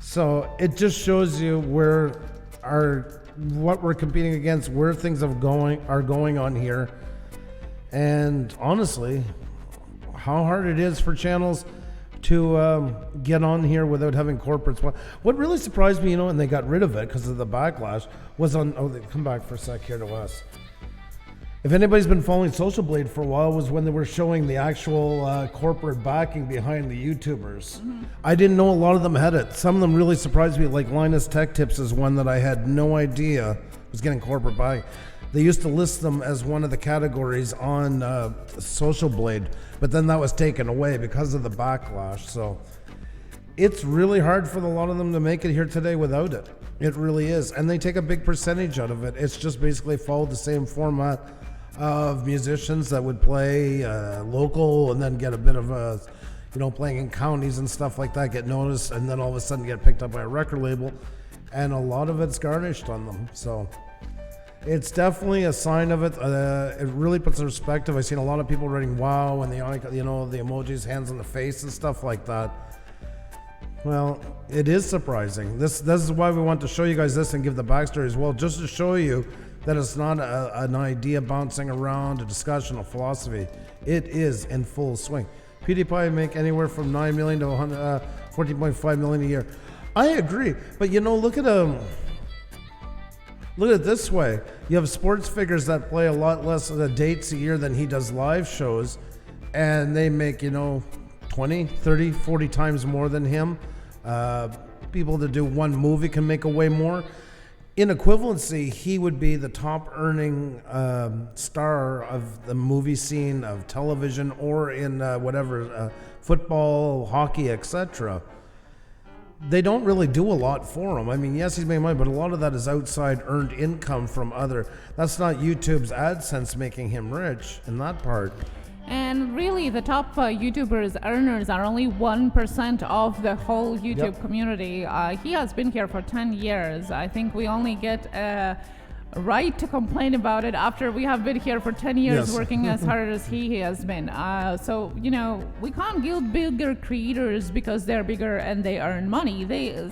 So it just shows you what we're competing against, where things are going on here. And honestly, how hard it is for channels to get on here without having corporates. What really surprised me, and they got rid of it because of the backlash, was they come back for a sec here to us. If anybody's been following Social Blade for a while, was when they were showing the actual corporate backing behind the YouTubers. Mm-hmm. I didn't know a lot of them had it. Some of them really surprised me, like Linus Tech Tips is one that I had no idea was getting corporate backing. They used to list them as one of the categories on Social Blade, but then that was taken away because of the backlash. So it's really hard for a lot of them to make it here today without it. It really is. And they take a big percentage out of it. It's just basically followed the same format of musicians that would play local and then get a bit of playing in counties and stuff like that, get noticed, and then all of a sudden get picked up by a record label. And a lot of it's garnished on them. So it's definitely a sign of it. It really puts in perspective. I've seen a lot of people writing wow and the emojis, hands on the face and stuff like that. Well, it is surprising. This is why we want to show you guys this and give the backstory as well, just to show you that it's not an idea bouncing around, a discussion, a philosophy. It is in full swing. PewDiePie make anywhere from 9 million to 14.5 million a year. I agree, but look at it this way. You have sports figures that play a lot less of the dates a year than he does live shows, and they make 20, 30, 40 times more than him. People that do one movie can make a way more. In equivalency, he would be the top earning star of the movie scene, of television, or in football, hockey, etc. They don't really do a lot for him. I mean, yes, he's making money, but a lot of that is outside earned income from other. That's not YouTube's AdSense making him rich in that part. And really, the top YouTubers earners are only 1% of the whole YouTube community. He has been here for 10 years. I think we only get right to complain about it after we have been here for 10 years Yes. working as hard as he has been. So, we can't guilt bigger creators because they're bigger and they earn money.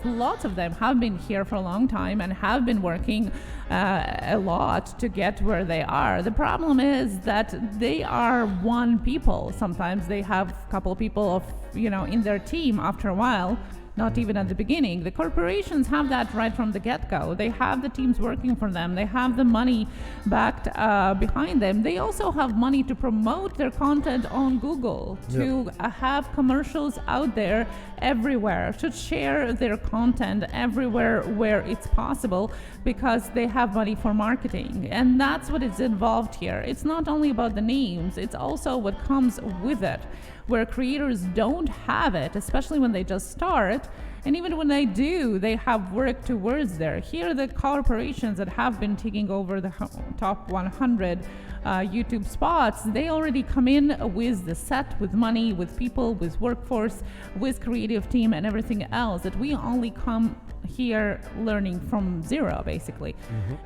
Lots of them have been here for a long time and have been working a lot to get where they are. The problem is that they are one people. Sometimes they have a couple people in their team after a while. Not even at the beginning. The corporations have that right from the get-go. They have the teams working for them. They have the money backed behind them. They also have money to promote their content on Google, to have commercials out there everywhere, to share their content everywhere where it's possible, because they have money for marketing. And that's what is involved here. It's not only about the names, it's also what comes with it, where creators don't have it, especially when they just start. And even when they do, they have work towards there. Here, the corporations that have been taking over the top 100 YouTube spots, they already come in with the set, with money, with people, with workforce, with creative team and everything else, that we only come here learning from zero, basically.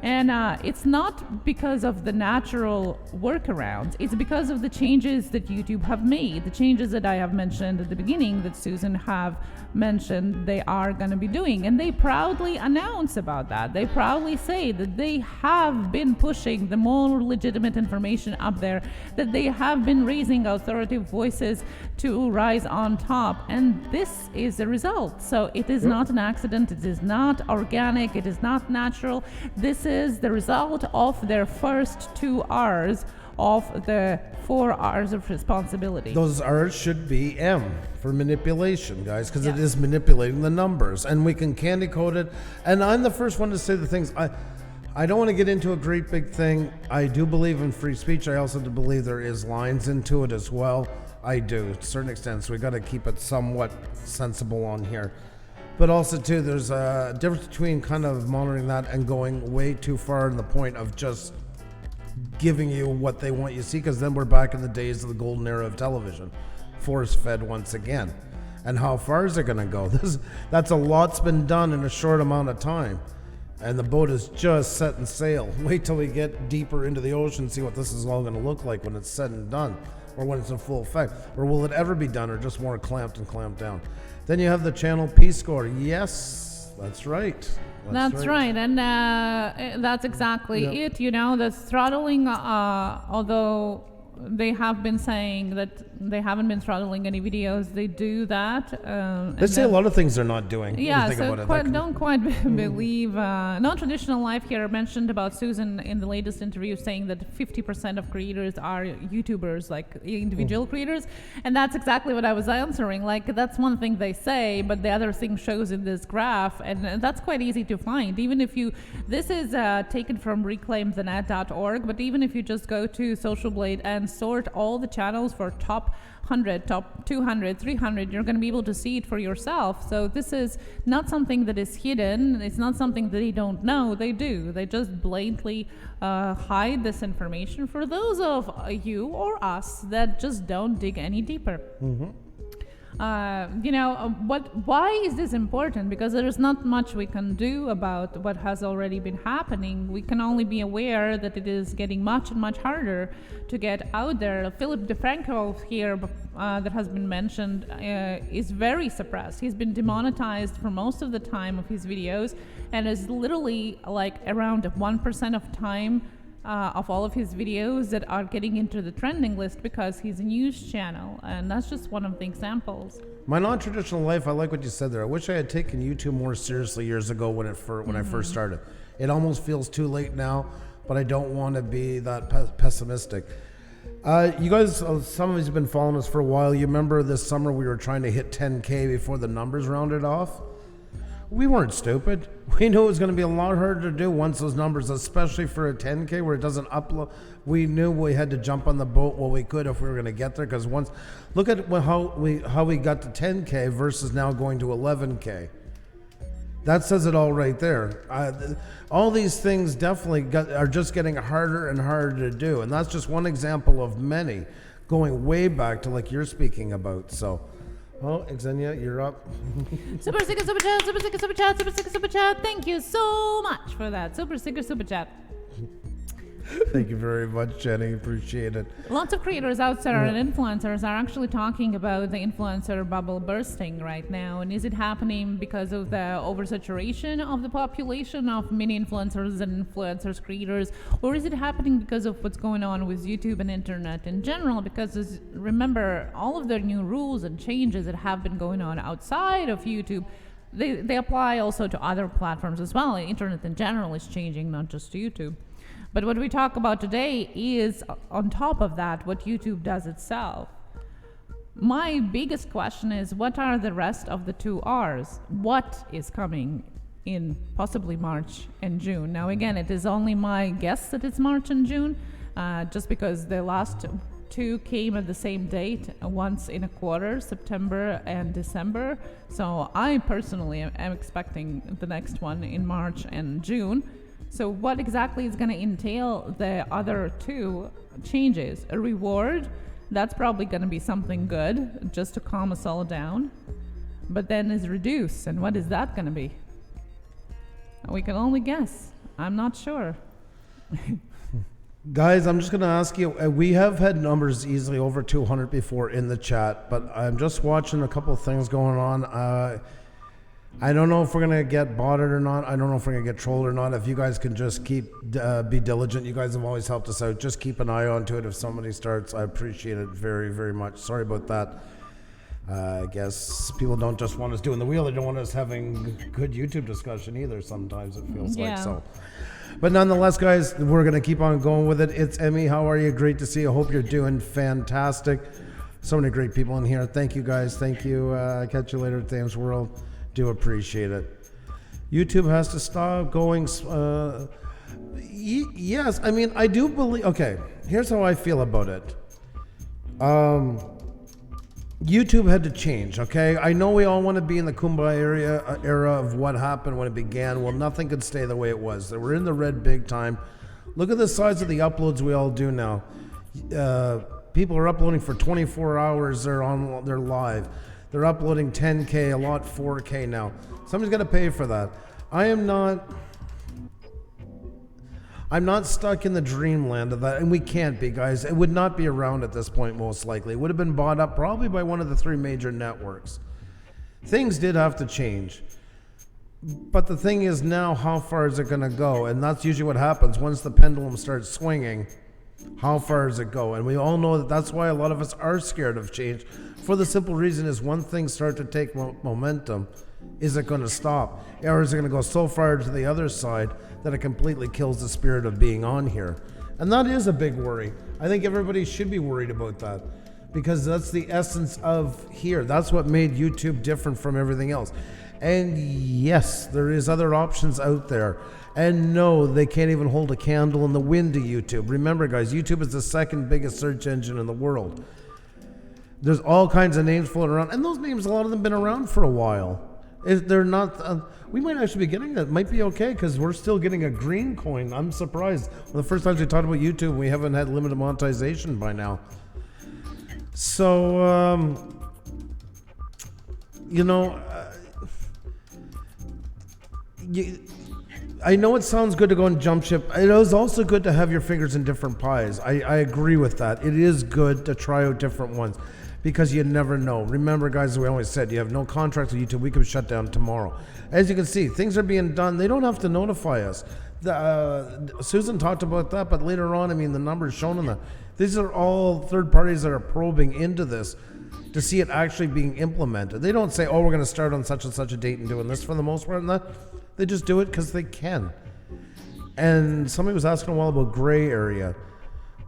And it's not because of the natural workarounds, it's because of the changes that YouTube have made, the changes that I have mentioned at the beginning, that Susan have mentioned they are going to be doing. And they proudly announce about that. They proudly say that they have been pushing the more legitimate information up there, that they have been raising authoritative voices to rise on top. And this is the result. So it is not an accident. It is not organic. It is not natural. This is the result of their first 2 R's of the 4 R's of responsibility. Those R's should be M for manipulation, guys, because it is manipulating the numbers, and we can candy code it. And I'm the first one to say the things. I don't want to get into a great big thing. I do believe in free speech. I also do believe there is lines into it as well. I do, to a certain extent. So we got to keep it somewhat sensible on here. But also, too, there's a difference between kind of monitoring that and going way too far in the point of just giving you what they want you to see, because then we're back in the days of the golden era of television, force-fed once again. And how far is it going to go? That's a lot's been done in a short amount of time, and the boat is just setting sail. Wait till we get deeper into the ocean and see what this is all going to look like when it's said and done, or when it's in full effect. Or will it ever be done, or just more clamped and clamped down? Then you have the channel P-score. Yes, that's right. That's right. And that's exactly it. The throttling, although they have been saying that they haven't been throttling any videos, they do that. They say a lot of things they're not doing. Yeah, so don't quite believe. Non-traditional life here mentioned about Susan in the latest interview, saying that 50% of creators are YouTubers, like individual creators, and that's exactly what I was answering. Like, that's one thing they say, but the other thing shows in this graph, and that's quite easy to find. Even if this is taken from reclaimthenet.org, but even if you just go to Social Blade and sort all the channels for top 100, top 200, 300, you're going to be able to see it for yourself. So this is not something that is hidden. It's not something that they don't know. They do. They just blatantly hide this information for those of you or us that just don't dig any deeper. Why is this important? Because there is not much we can do about what has already been happening. We can only be aware that it is getting much and much harder to get out there. Philip DeFranco here, that has been mentioned, is very suppressed. He's been demonetized for most of the time of his videos, and is literally like around 1% of time of all of his videos that are getting into the trending list because he's a news channel, and that's just one of the examples. My non-traditional life, I like what you said there. I wish I had taken YouTube more seriously years ago when I first started. It almost feels too late now, but I don't want to be that pessimistic. You guys, some of you have been following us for a while. You remember this summer we were trying to hit 10K before the numbers rounded off? We weren't stupid. We knew it was going to be a lot harder to do once those numbers, especially for a 10K where it doesn't upload. We knew we had to jump on the boat while we could if we were going to get there, because look at how we got to 10K versus now going to 11K. That says it all right there. All these things definitely are just getting harder and harder to do, and that's just one example of many, going way back to like you're speaking about. So. Oh, Xenia, you're up. Super Sticker Super Chat, Super Sticker Super Chat, Super Sticker Super Chat. Thank you so much for that. Super Sticker Super Chat. Thank you very much, Jenny. Appreciate it. Lots of creators out there and influencers are actually talking about the influencer bubble bursting right now. And is it happening because of the oversaturation of the population of mini influencers and influencers creators? Or is it happening because of what's going on with YouTube and internet in general? Because remember, all of the new rules and changes that have been going on outside of YouTube, they apply also to other platforms as well. Internet in general is changing, not just YouTube. But what we talk about today is, on top of that, what YouTube does itself. My biggest question is, what are the rest of the 2 R's? What is coming in possibly March and June? Now, again, it is only my guess that it's March and June, just because the last 2 came at the same date, once in a quarter, September and December. So I personally am expecting the next one in March and June. So what exactly is going to entail the other 2 changes? A reward, that's probably going to be something good, just to calm us all down. But then is reduce, and what is that going to be? We can only guess. I'm not sure. Guys, I'm just going to ask you, we have had numbers easily over 200 before in the chat, but I'm just watching a couple of things going on. I don't know if we're going to get botted or not. I don't know if we're going to get trolled or not. If you guys can just be diligent. You guys have always helped us out. Just keep an eye on to it. If somebody starts, I appreciate it very, very much. Sorry about that. I guess people don't just want us doing the wheel. They don't want us having good YouTube discussion either. Sometimes it feels like so. But nonetheless, guys, we're going to keep on going with it. It's Emmy. How are you? Great to see you. Hope you're doing fantastic. So many great people in here. Thank you, guys. Thank you. Catch you later at Thames World. Do appreciate it. YouTube has to stop going. Yes, I mean, I do believe. Okay, here's how I feel about it. YouTube had to change. Okay, I know we all want to be in the Kumbaya era of what happened when it began. Well, nothing could stay the way it was. We're in the red big time. Look at the size of the uploads we all do now. People are uploading for 24 hours. They're live. They're uploading 10K, a lot 4K now. Somebody's got to pay for that. I'm not stuck in the dreamland of that, and we can't be, guys. It would not be around at this point, most likely. It would have been bought up probably by one of the 3 major networks. Things did have to change. But the thing is now, how far is it going to go? And that's usually what happens once the pendulum starts swinging. How far does it go? And we all know that that's why a lot of us are scared of change. For the simple reason is, when things start to take momentum, is it going to stop? Or is it going to go so far to the other side that it completely kills the spirit of being on here? And that is a big worry. I think everybody should be worried about that, because that's the essence of here. That's what made YouTube different from everything else. And yes, there is other options out there. And no, they can't even hold a candle in the wind to YouTube. Remember, guys, YouTube is the 2nd biggest search engine in the world. There's all kinds of names floating around, and those names, a lot of them, been around for a while. If they're not, we might actually be getting that. Might be okay, because we're still getting a green coin. I'm surprised. One of the first times we talked about YouTube, we haven't had limited monetization by now. So, I know it sounds good to go and jump ship. It is also good to have your fingers in different pies. I agree with that. It is good to try out different ones, because you never know. Remember, guys, as we always said, you have no contract with YouTube. We could shut down tomorrow. As you can see, things are being done. They don't have to notify us. Susan talked about that, but later on, I mean, the numbers shown in that. These are all third parties that are probing into this to see it actually being implemented. They don't say, oh, we're going to start on such and such a date and doing this for the most part. And that they just do it because they can. And somebody was asking a while about gray area.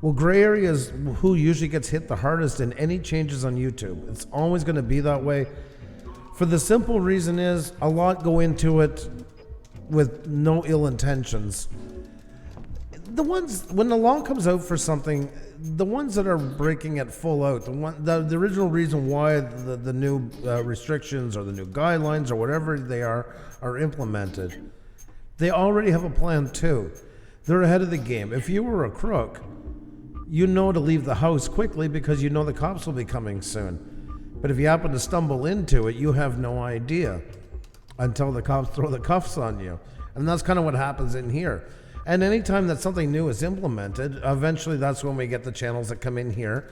Well, gray area is who usually gets hit the hardest in any changes on YouTube. It's always going to be that way. For the simple reason is, a lot go into it with no ill intentions. The ones, when the law comes out for something, the ones that are breaking it full out, the original reason why the new restrictions or the new guidelines or whatever they are implemented, they already have a plan too. They're ahead of the game. If you were a crook, you know to leave the house quickly because you know the cops will be coming soon. But if you happen to stumble into it, you have no idea until the cops throw the cuffs on you. And that's kind of what happens in here. And anytime that something new is implemented, eventually that's when we get the channels that come in here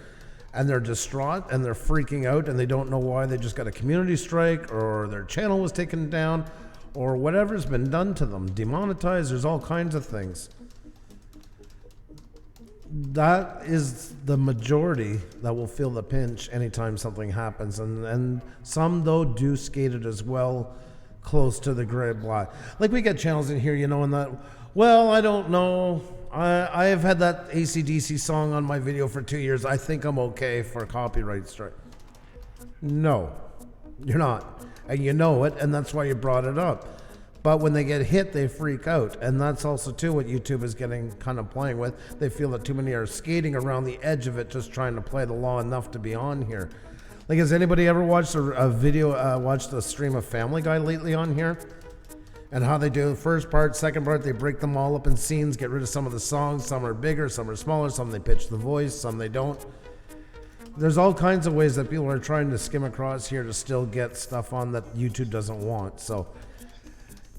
and they're distraught and they're freaking out and they don't know why. They just got a community strike or their channel was taken down or whatever's been done to them, demonetized. There's all kinds of things. That is the majority that will feel the pinch anytime something happens. And some, though, do skate it as well, close to the gray black. Like we get channels in here, and that, well, I don't know. I have had that AC/DC song on my video for 2 years. I think I'm okay for a copyright strike. No, you're not. And you know it, and that's why you brought it up. But when they get hit, they freak out. And that's also, too, what YouTube is getting kind of playing with. They feel that too many are skating around the edge of it, just trying to play the law enough to be on here. Like, has anybody ever watched watched a stream of Family Guy lately on here? And how they do the first part, second part, they break them all up in scenes, get rid of some of the songs. Some are bigger, some are smaller, some they pitch the voice, some they don't. There's all kinds of ways that people are trying to skim across here to still get stuff on that YouTube doesn't want. So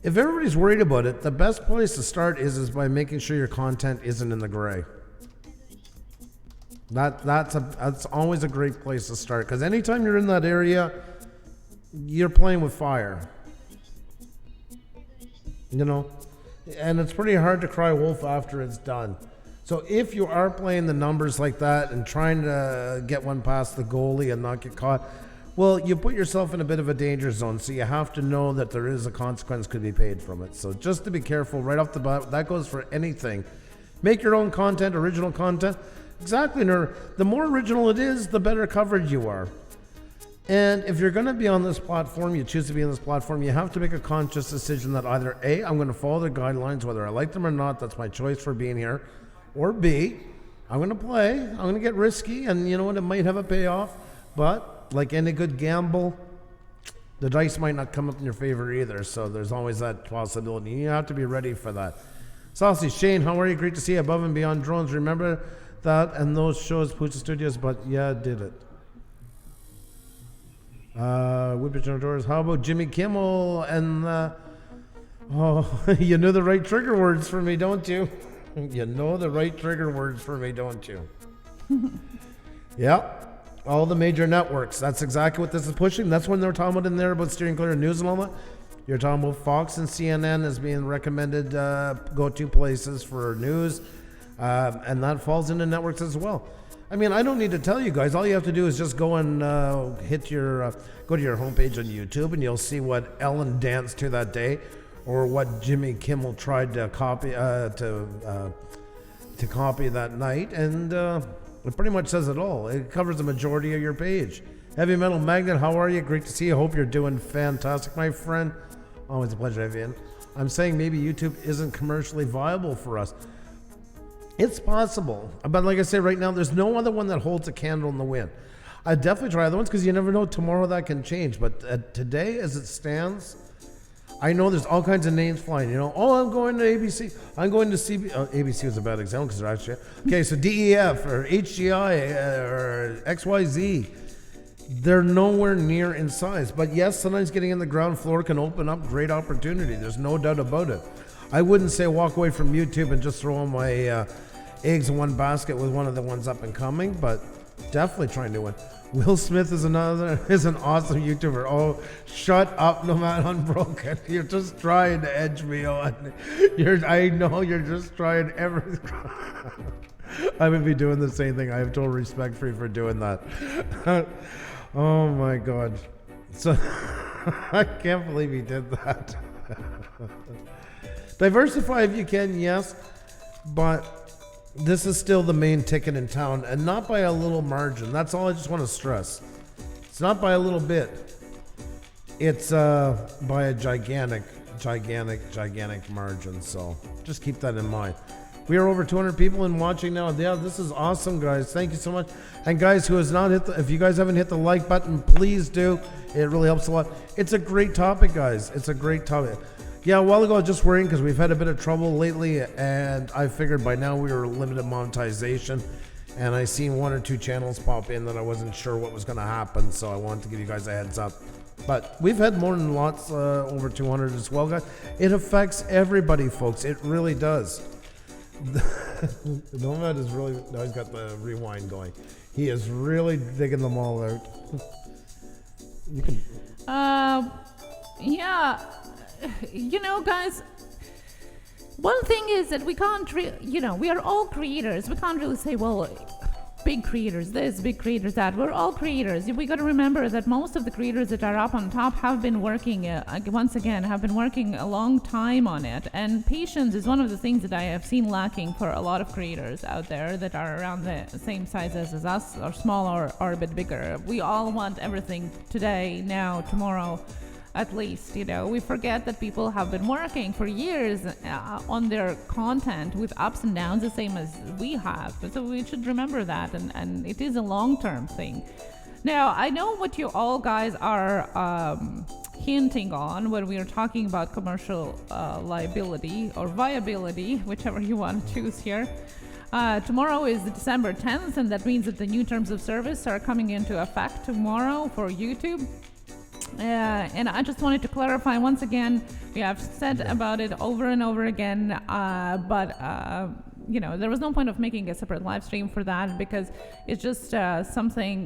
if everybody's worried about it, the best place to start is by making sure your content isn't in the gray. That's always a great place to start, because anytime you're in that area, you're playing with fire. And it's pretty hard to cry wolf after it's done. So if you are playing the numbers like that and trying to get one past the goalie and not get caught, well, you put yourself in a bit of a danger zone, so you have to know that there is a consequence could be paid from it. So just to be careful right off the bat, that goes for anything. Make your own content, original content. Exactly. The more original it is, the better covered you are. And if you're going to be on this platform, you choose to be on this platform, you have to make a conscious decision that either A, I'm going to follow the guidelines, whether I like them or not, that's my choice for being here, or B, I'm going to play, I'm going to get risky, and you know what, it might have a payoff, but like any good gamble, the dice might not come up in your favor either, so there's always that possibility. You have to be ready for that. Saucy Shane, how are you? Great to see you. Above and Beyond Drones. Remember that and those shows, Pusa Studios, but yeah, did it. Whippet Doors. How about Jimmy Kimmel and you know the right trigger words for me, don't you? You know the right trigger words for me, don't you? Yeah. All the major networks. That's exactly what this is pushing. That's when they're talking about in there about steering clear of news and all that. You're talking about Fox and CNN as being recommended go-to places for news, and that falls into networks as well. I mean, I don't need to tell you guys. All you have to do is just go and go to your homepage on YouTube, and you'll see what Ellen danced to that day, or what Jimmy Kimmel tried to copy copy that night, and it pretty much says it all. It covers the majority of your page. Heavy Metal Magnet, how are you? Great to see you. Hope you're doing fantastic, my friend. Always a pleasure to have you in. I'm saying maybe YouTube isn't commercially viable for us. It's possible. But like I say, right now, there's no other one that holds a candle in the wind. I'd definitely try other ones because you never know. Tomorrow that can change. But today, as it stands, I know there's all kinds of names flying. I'm going to ABC. I'm going to CB. ABC was a bad example because they're actually... Okay, so DEF or HGI or XYZ. They're nowhere near in size. But yes, sometimes getting in the ground floor can open up great opportunity. There's no doubt about it. I wouldn't say walk away from YouTube and just throw all my eggs in one basket with one of the ones up and coming, but definitely try a new one. Will Smith is an awesome YouTuber. Oh, shut up, Nomad Unbroken. You're just trying to edge me on. I know you're just trying everything. I would be doing the same thing. I have total respect for you for doing that. Oh my God. So I can't believe he did that. Diversify if you can, yes, but this is still the main ticket in town, and not by a little margin. That's all I just want to stress. It's not by a little bit. It's by a gigantic margin, so just keep that in mind. We are over 200 people in watching now. Yeah, this is awesome, guys. Thank you so much. And guys, if you guys haven't hit the like button, please do. It really helps a lot. It's a great topic, guys. It's a great topic. Yeah, a while ago I was just worrying because we've had a bit of trouble lately, and I figured by now we were limited monetization, and I seen one or two channels pop in that I wasn't sure what was going to happen, so I wanted to give you guys a heads up. But we've had more than lots, over 200 as well, guys. It affects everybody, folks. It really does. Nomad is really, now he's got the rewind going. He is really digging them all out. You can. Yeah. Guys, one thing is that we can't we are all creators. We can't really say, well, big creators this, big creators that. We're all creators. We got to remember that most of the creators that are up on top have been working, have been working a long time on it. And patience is one of the things that I have seen lacking for a lot of creators out there that are around the same size as us, or smaller or a bit bigger. We all want everything today, now, tomorrow. At least, we forget that people have been working for years on their content with ups and downs, the same as we have. So we should remember that, and it is a long-term thing. Now, I know what you all guys are hinting on when we are talking about commercial liability or viability, whichever you want to choose here. Tomorrow is December 10th, and that means that the new terms of service are coming into effect tomorrow for YouTube. And I just wanted to clarify once again, we have said about it over and over again, but there was no point of making a separate live stream for that, because it's just something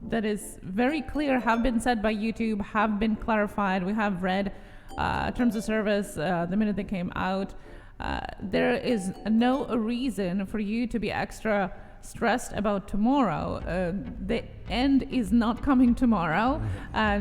that is very clear, have been said by YouTube, have been clarified. We have read terms of service the minute they came out. There is no reason for you to be extra stressed about tomorrow. The end is not coming tomorrow.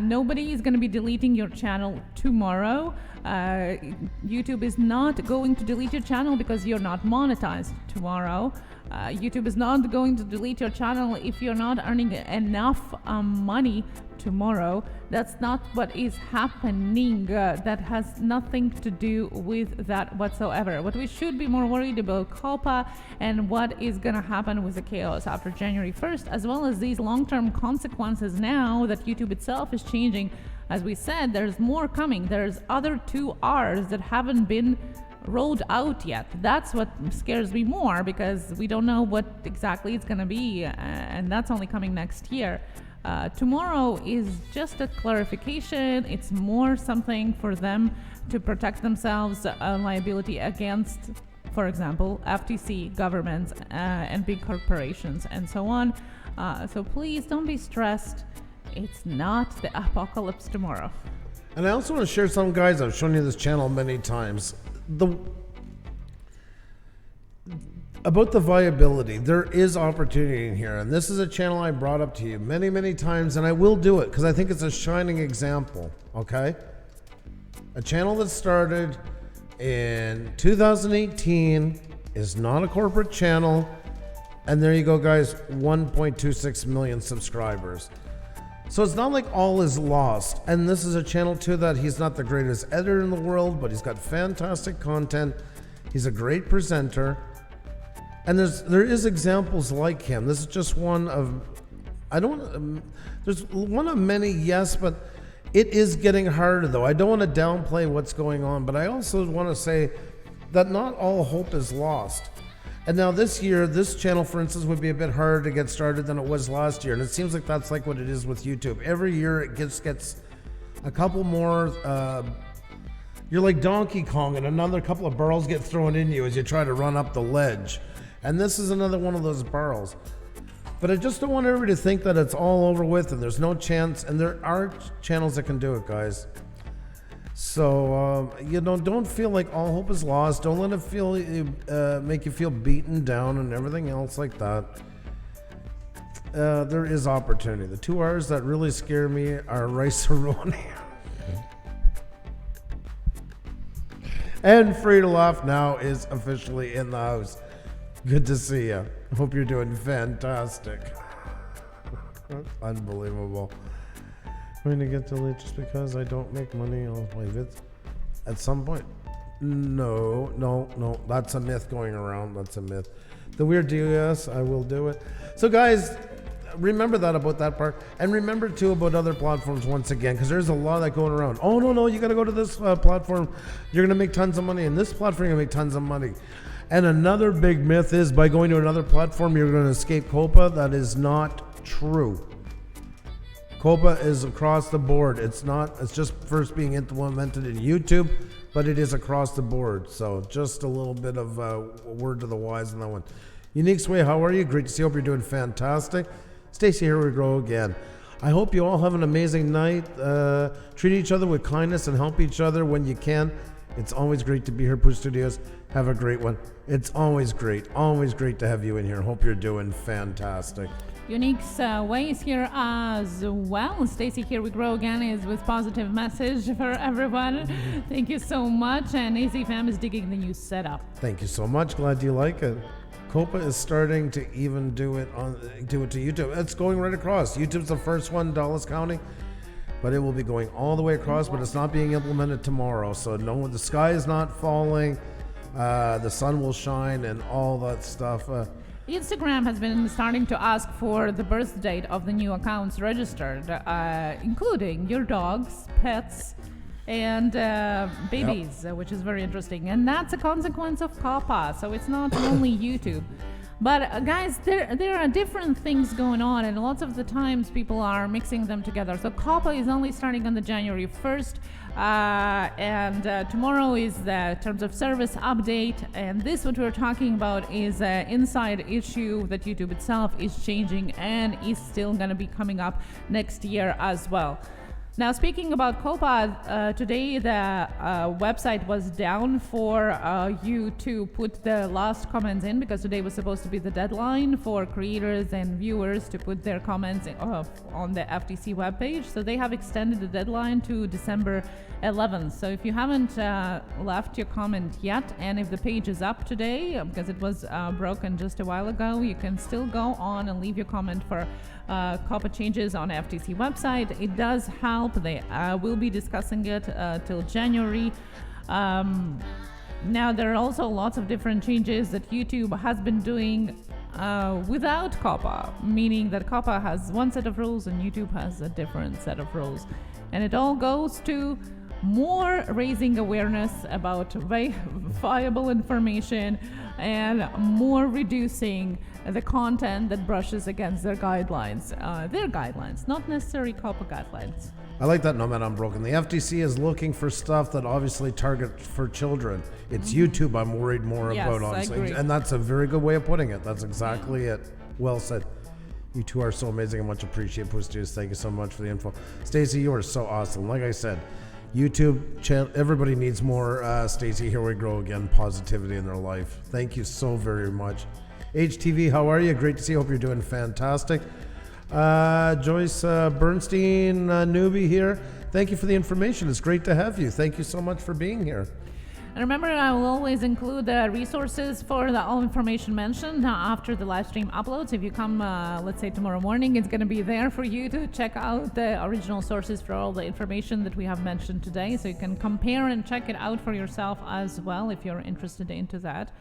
Nobody is going to be deleting your channel tomorrow. YouTube is not going to delete your channel because you're not monetized tomorrow. YouTube is not going to delete your channel if you're not earning enough money tomorrow. That's not what is happening. That has nothing to do with that whatsoever. What we should be more worried about COPPA and what is going to happen with the chaos after January 1st, as well as these long-term consequences now that YouTube itself is changing. As we said, there's more coming. There's other 2 Rs that haven't been rolled out yet. That's what scares me more, because we don't know what exactly it's going to be, and that's only coming next year. Tomorrow is just a clarification. It's more something for them to protect themselves liability against, for example, FTC, governments, and big corporations, and so on. So please don't be stressed. It's not the apocalypse tomorrow. And I also want to share some, guys. I've shown you this channel many times. About the viability, there is opportunity in here, and this is a channel I brought up to you many times, and I will do it because I think it's a shining example. Okay, a channel that started in 2018 is not a corporate channel, and there you go, guys, 1.26 million subscribers. So it's not like all is lost. And this is a channel too that he's not the greatest editor in the world, but he's got fantastic content. He's a great presenter. And there is examples like him. This is just one of, there's one of many, yes, but it is getting harder though. I don't want to downplay what's going on, but I also want to say that not all hope is lost. And now this year, this channel, for instance, would be a bit harder to get started than it was last year. And it seems like that's like what it is with YouTube. Every year it gets a couple more, you're like Donkey Kong, and another couple of barrels get thrown in you as you try to run up the ledge. And this is another one of those barrels. But I just don't want everybody to think that it's all over with and there's no chance. And there are channels that can do it, guys. So, don't feel like all hope is lost. Don't let it make you feel beaten down and everything else like that. There is opportunity. The 2 R's that really scare me are rice-a-roni and Free to Laugh Now is officially in the house. Good to see you. Hope you're doing fantastic. Unbelievable. I'm going to get delayed just because I don't make money on my vids at some point. No. That's a myth going around. That's a myth. The weird deal, yes, I will do it. So guys, remember that about that part. And remember too about other platforms once again, because there's a lot of that going around. Oh, no, you got to go to this platform. You're going to make tons of money. And this platform, you're going to make tons of money. And another big myth is by going to another platform, you're going to escape COPPA. That is not true. COPPA is across the board. It's just first being implemented in YouTube, but it is across the board. So just a little bit of a word to the wise on that one. Unique Sway, how are you? Great to see you. Hope you're doing fantastic. Stacy, here we go again. I hope you all have an amazing night. Treat each other with kindness and help each other when you can. It's always great to be here, Push Studios. Have a great one. It's always great to have you in here. Hope you're doing fantastic. Unique's Way is here as well. Stacy, here we grow again, is with positive message for everyone. Thank you so much. And AC Fam is digging the new setup. Thank you so much. Glad you like it. COPPA is starting to even do it to YouTube. It's going right across. YouTube's the first one, Dallas County, but it will be going all the way across. But it's not being implemented tomorrow, so no, the sky is not falling. The sun will shine and all that stuff. Instagram has been starting to ask for the birth date of the new accounts registered, including your dogs, pets, and babies, which is very interesting. And that's a consequence of COPPA, so it's not only YouTube. But guys, there are different things going on, and lots of the times people are mixing them together. So COPPA is only starting on the January 1st, and tomorrow is the terms of service update. And this, what we're talking about, is an inside issue that YouTube itself is changing and is still going to be coming up next year as well. Now, speaking about COPPA, today the website was down for you to put the last comments in, because today was supposed to be the deadline for creators and viewers to put their comments on the FTC webpage. So they have extended the deadline to December 11th. So if you haven't left your comment yet, and if the page is up today, because it was broken just a while ago, you can still go on and leave your comment for COPPA changes on FTC website. It does help. They will be discussing it till January. Now, there are also lots of different changes that YouTube has been doing without COPPA, meaning that COPPA has one set of rules and YouTube has a different set of rules. And it all goes to more raising awareness about viable information and more reducing the content that brushes against their guidelines, not necessarily COPPA guidelines. I like that, No Man Unbroken. The FTC is looking for stuff that obviously targets for children. It's YouTube I'm worried more about, honestly. I agree. And that's a very good way of putting it. That's exactly it. Well said. You two are so amazing and much appreciate Pusa. Thank you so much for the info. Stacey, you are so awesome. Like I said, YouTube channel, everybody needs more Stacey, here we grow again, positivity in their life. Thank you so very much. HTV, how are you? Great to see you. Hope you're doing fantastic. Joyce Bernstein, newbie here. Thank you for the information. It's great to have you. Thank you so much for being here. And remember, I will always include the resources for all information mentioned after the live stream uploads. If you come, let's say tomorrow morning, it's going to be there for you to check out the original sources for all the information that we have mentioned today. So you can compare and check it out for yourself as well if you're interested into that.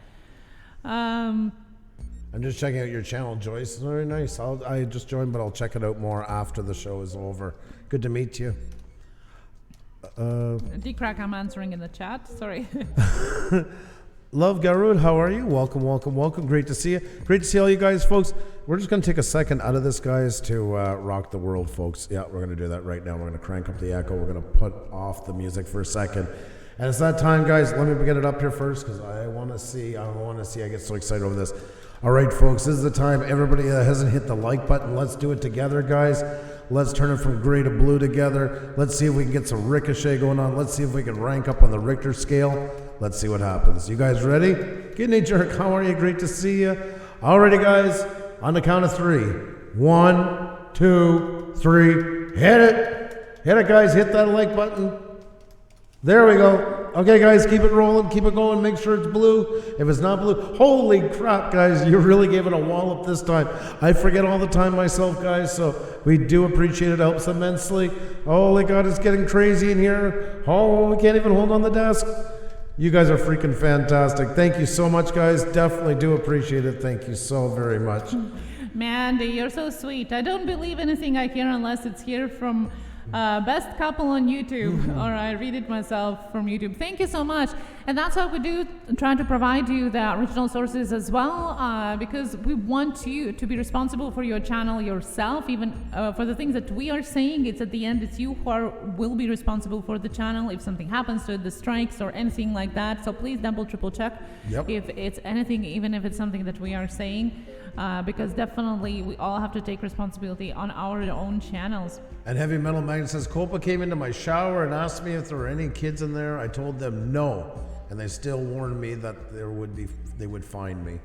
I'm just checking out your channel, Joyce. Very nice. I just joined, but I'll check it out more after the show is over. Good to meet you. D-Crack, I'm answering in the chat. Sorry. Love Garud, how are you? Welcome, welcome, welcome. Great to see you. Great to see all you guys, folks. We're just going to take a second out of this, guys, to rock the world, folks. Yeah, we're going to do that right now. We're going to crank up the echo. We're going to put off the music for a second. And it's that time, guys. Let me get it up here first, because I want to see. I get so excited over this. All right, folks, this is the time. Everybody that hasn't hit the like button, let's do it together, guys. Let's turn it from gray to blue together. Let's see if we can get some ricochet going on. Let's see if we can rank up on the Richter scale. Let's see what happens. You guys ready? Kidney Jerk, how are you? Great to see you. Alrighty, guys, on the count of 3. 1, 2, 3. Hit it. Hit it, guys. Hit that like button. There we go. Okay, guys, keep it rolling, keep it going, make sure it's blue. If it's not blue, holy crap, guys, you really gave it a wallop this time. I forget all the time myself, guys, so we do appreciate it. It helps immensely. Holy God, it's getting crazy in here. Oh, we can't even hold on the desk. You guys are freaking fantastic. Thank you so much, guys. Definitely do appreciate it. Thank you so very much. Mandy, you're so sweet. I don't believe anything I hear unless it's here from Best couple on YouTube, or I read it myself from YouTube. Thank you so much. And that's how we do try to provide you the original sources as well, because we want you to be responsible for your channel yourself. Even for the things that we are saying, it's at the end, it's you who will be responsible for the channel if something happens to it, the strikes or anything like that. So please double, triple check if it's anything, even if it's something that we are saying. Because definitely we all have to take responsibility on our own channels. And Heavy Metal Magnet says, COPPA came into my shower and asked me if there were any kids in there. I told them no, and they still warned me that they would find me.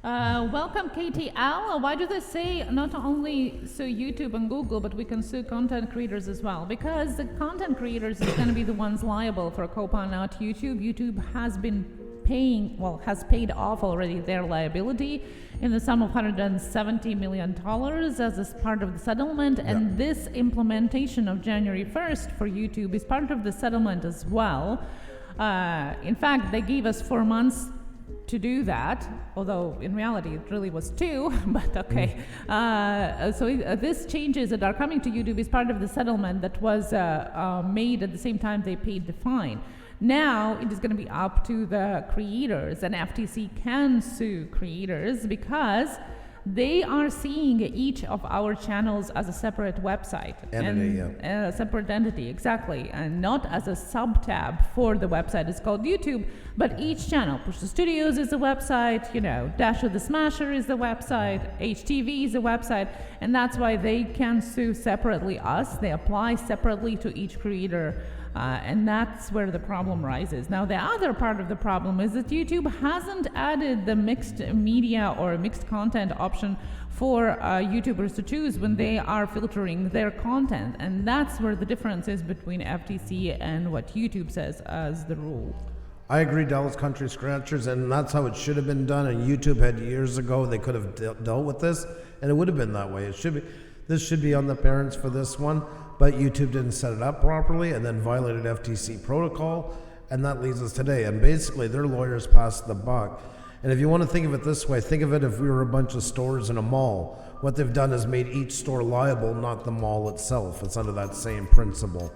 Welcome, KTL. Why do they say not only sue YouTube and Google, but we can sue content creators as well? Because the content creators is going to be the ones liable for COPPA, not YouTube. YouTube has been has paid off already their liability in the sum of $170 million as part of the settlement. And this implementation of January 1st for YouTube is part of the settlement as well. In fact, they gave us 4 months to do that, although in reality it really was 2, but okay. These changes that are coming to YouTube is part of the settlement that was made at the same time they paid the fine. Now it is going to be up to the creators, and FTC can sue creators because they are seeing each of our channels as a separate website. A separate entity, exactly, and not as a sub-tab for the website. It's called YouTube, but each channel, Puša Studios is the website, Dash of the Smasher is the website, HTV is the website, and that's why they can sue separately us. They apply separately to each creator. And that's where the problem rises. Now, the other part of the problem is that YouTube hasn't added the mixed media or mixed content option for YouTubers to choose when they are filtering their content. And that's where the difference is between FTC and what YouTube says as the rule. I agree, Dallas Country Scratchers, and that's how it should have been done. And YouTube had years ago, they could have dealt with this, and it would have been that way. This should be on the parents for this one. But YouTube didn't set it up properly and then violated FTC protocol, and that leads us today. And basically, their lawyers passed the buck. And if you want to think of it this way, think of it if we were a bunch of stores in a mall. What they've done is made each store liable, not the mall itself. It's under that same principle.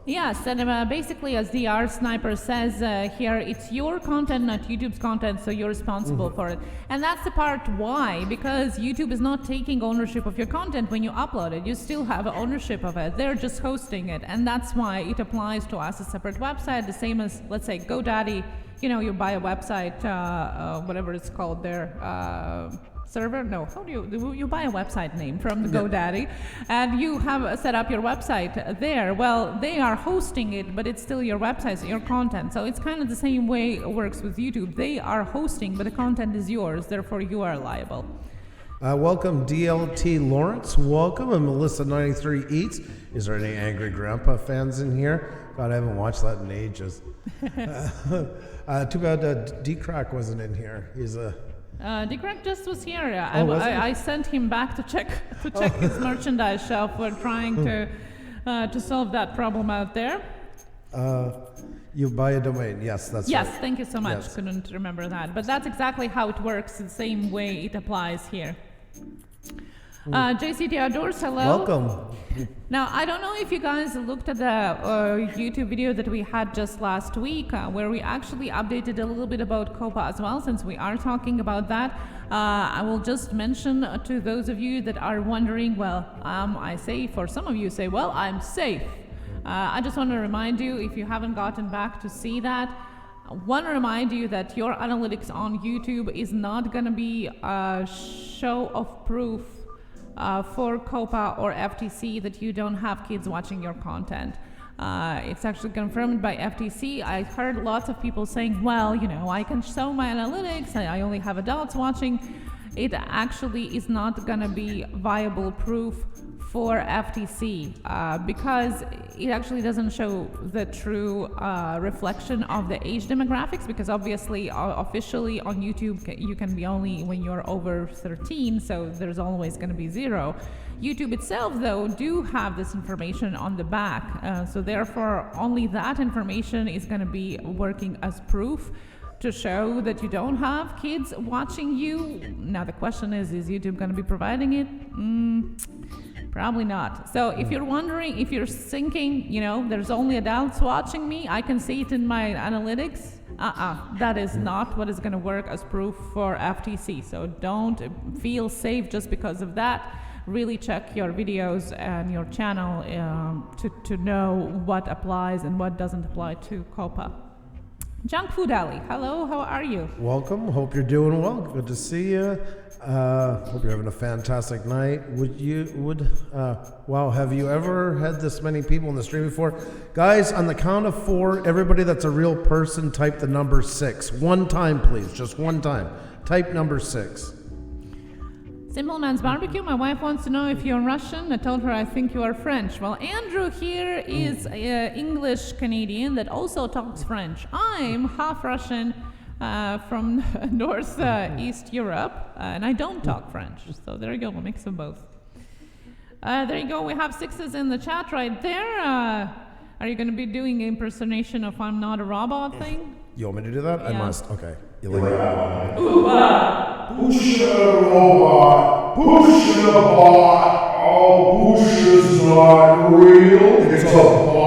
Yes, and basically, as the R Sniper says here, it's your content, not YouTube's content, so you're responsible for it. And that's the part why, because YouTube is not taking ownership of your content when you upload it. You still have ownership of it. They're just hosting it, and that's why it applies to us as a separate website, the same as, let's say, GoDaddy. You buy a website, whatever it's called there, server? No, how do you buy a website name from the GoDaddy, and you have set up your website there. Well, they are hosting it, but it's still your website, so your content. So it's kind of the same way it works with YouTube. They are hosting, but the content is yours, therefore you are liable. Welcome, DLT Lawrence. Welcome, and Melissa93 Eats. Is there any Angry Grandpa fans in here? God, I haven't watched that in ages. Too bad D-Crack wasn't in here. He's a... D-Crack just was here. I sent him back to check his merchandise shelf. We're trying to solve that problem out there. You buy a domain. Yes, that's right. Yes, thank you so much. Yes. Couldn't remember that. But that's exactly how it works. The same way it applies here. JC Theodores, hello. Welcome. Now, I don't know if you guys looked at the YouTube video that we had just last week, where we actually updated a little bit about COPPA as well, since we are talking about that. I will just mention to those of you that are wondering, well, I say, for some of you say, well, I'm safe. I just want to remind you, if you haven't gotten back to see that, want to remind you that your analytics on YouTube is not going to be a show of proof for COPPA or FTC that you don't have kids watching your content. It's actually confirmed by FTC. I heard lots of people saying, well, I can show my analytics, I only have adults watching. It actually is not going to be viable proof for FTC because it actually doesn't show the true reflection of the age demographics, because obviously officially on YouTube you can be only when you're over 13, so there's always going to be 0. YouTube itself though do have this information on the back, so therefore only that information is going to be working as proof to show that you don't have kids watching you. Now the question is YouTube going to be providing it? Probably not. So if you're wondering, if you're thinking, there's only adults watching me, I can see it in my analytics. That is not what is going to work as proof for FTC. So don't feel safe just because of that. Really check your videos and your channel to know what applies and what doesn't apply to COPPA. Junk Food Alley, hello, how are you? Welcome. Hope you're doing well. Good to see you. Hope you're having a fantastic night. Wow, have you ever had this many people in the stream before? Guys, on the count of 4, everybody that's a real person, type the number 6. One time, please. Just one time. Type number 6. Simple Man's Barbecue, my wife wants to know if you're Russian. I told her I think you are French. Well, Andrew here is English Canadian that also talks French. I'm half Russian from Northeast Europe, and I don't talk French. So there you go, a mix of both. There you go, we have 6s in the chat right there. Are you going to be doing impersonation of I'm Not a Robot thing? You want me to do that? Yeah. I must. Okay. You like that? Puša robot, Puša bot, oh, Puša's not real, it's a bot.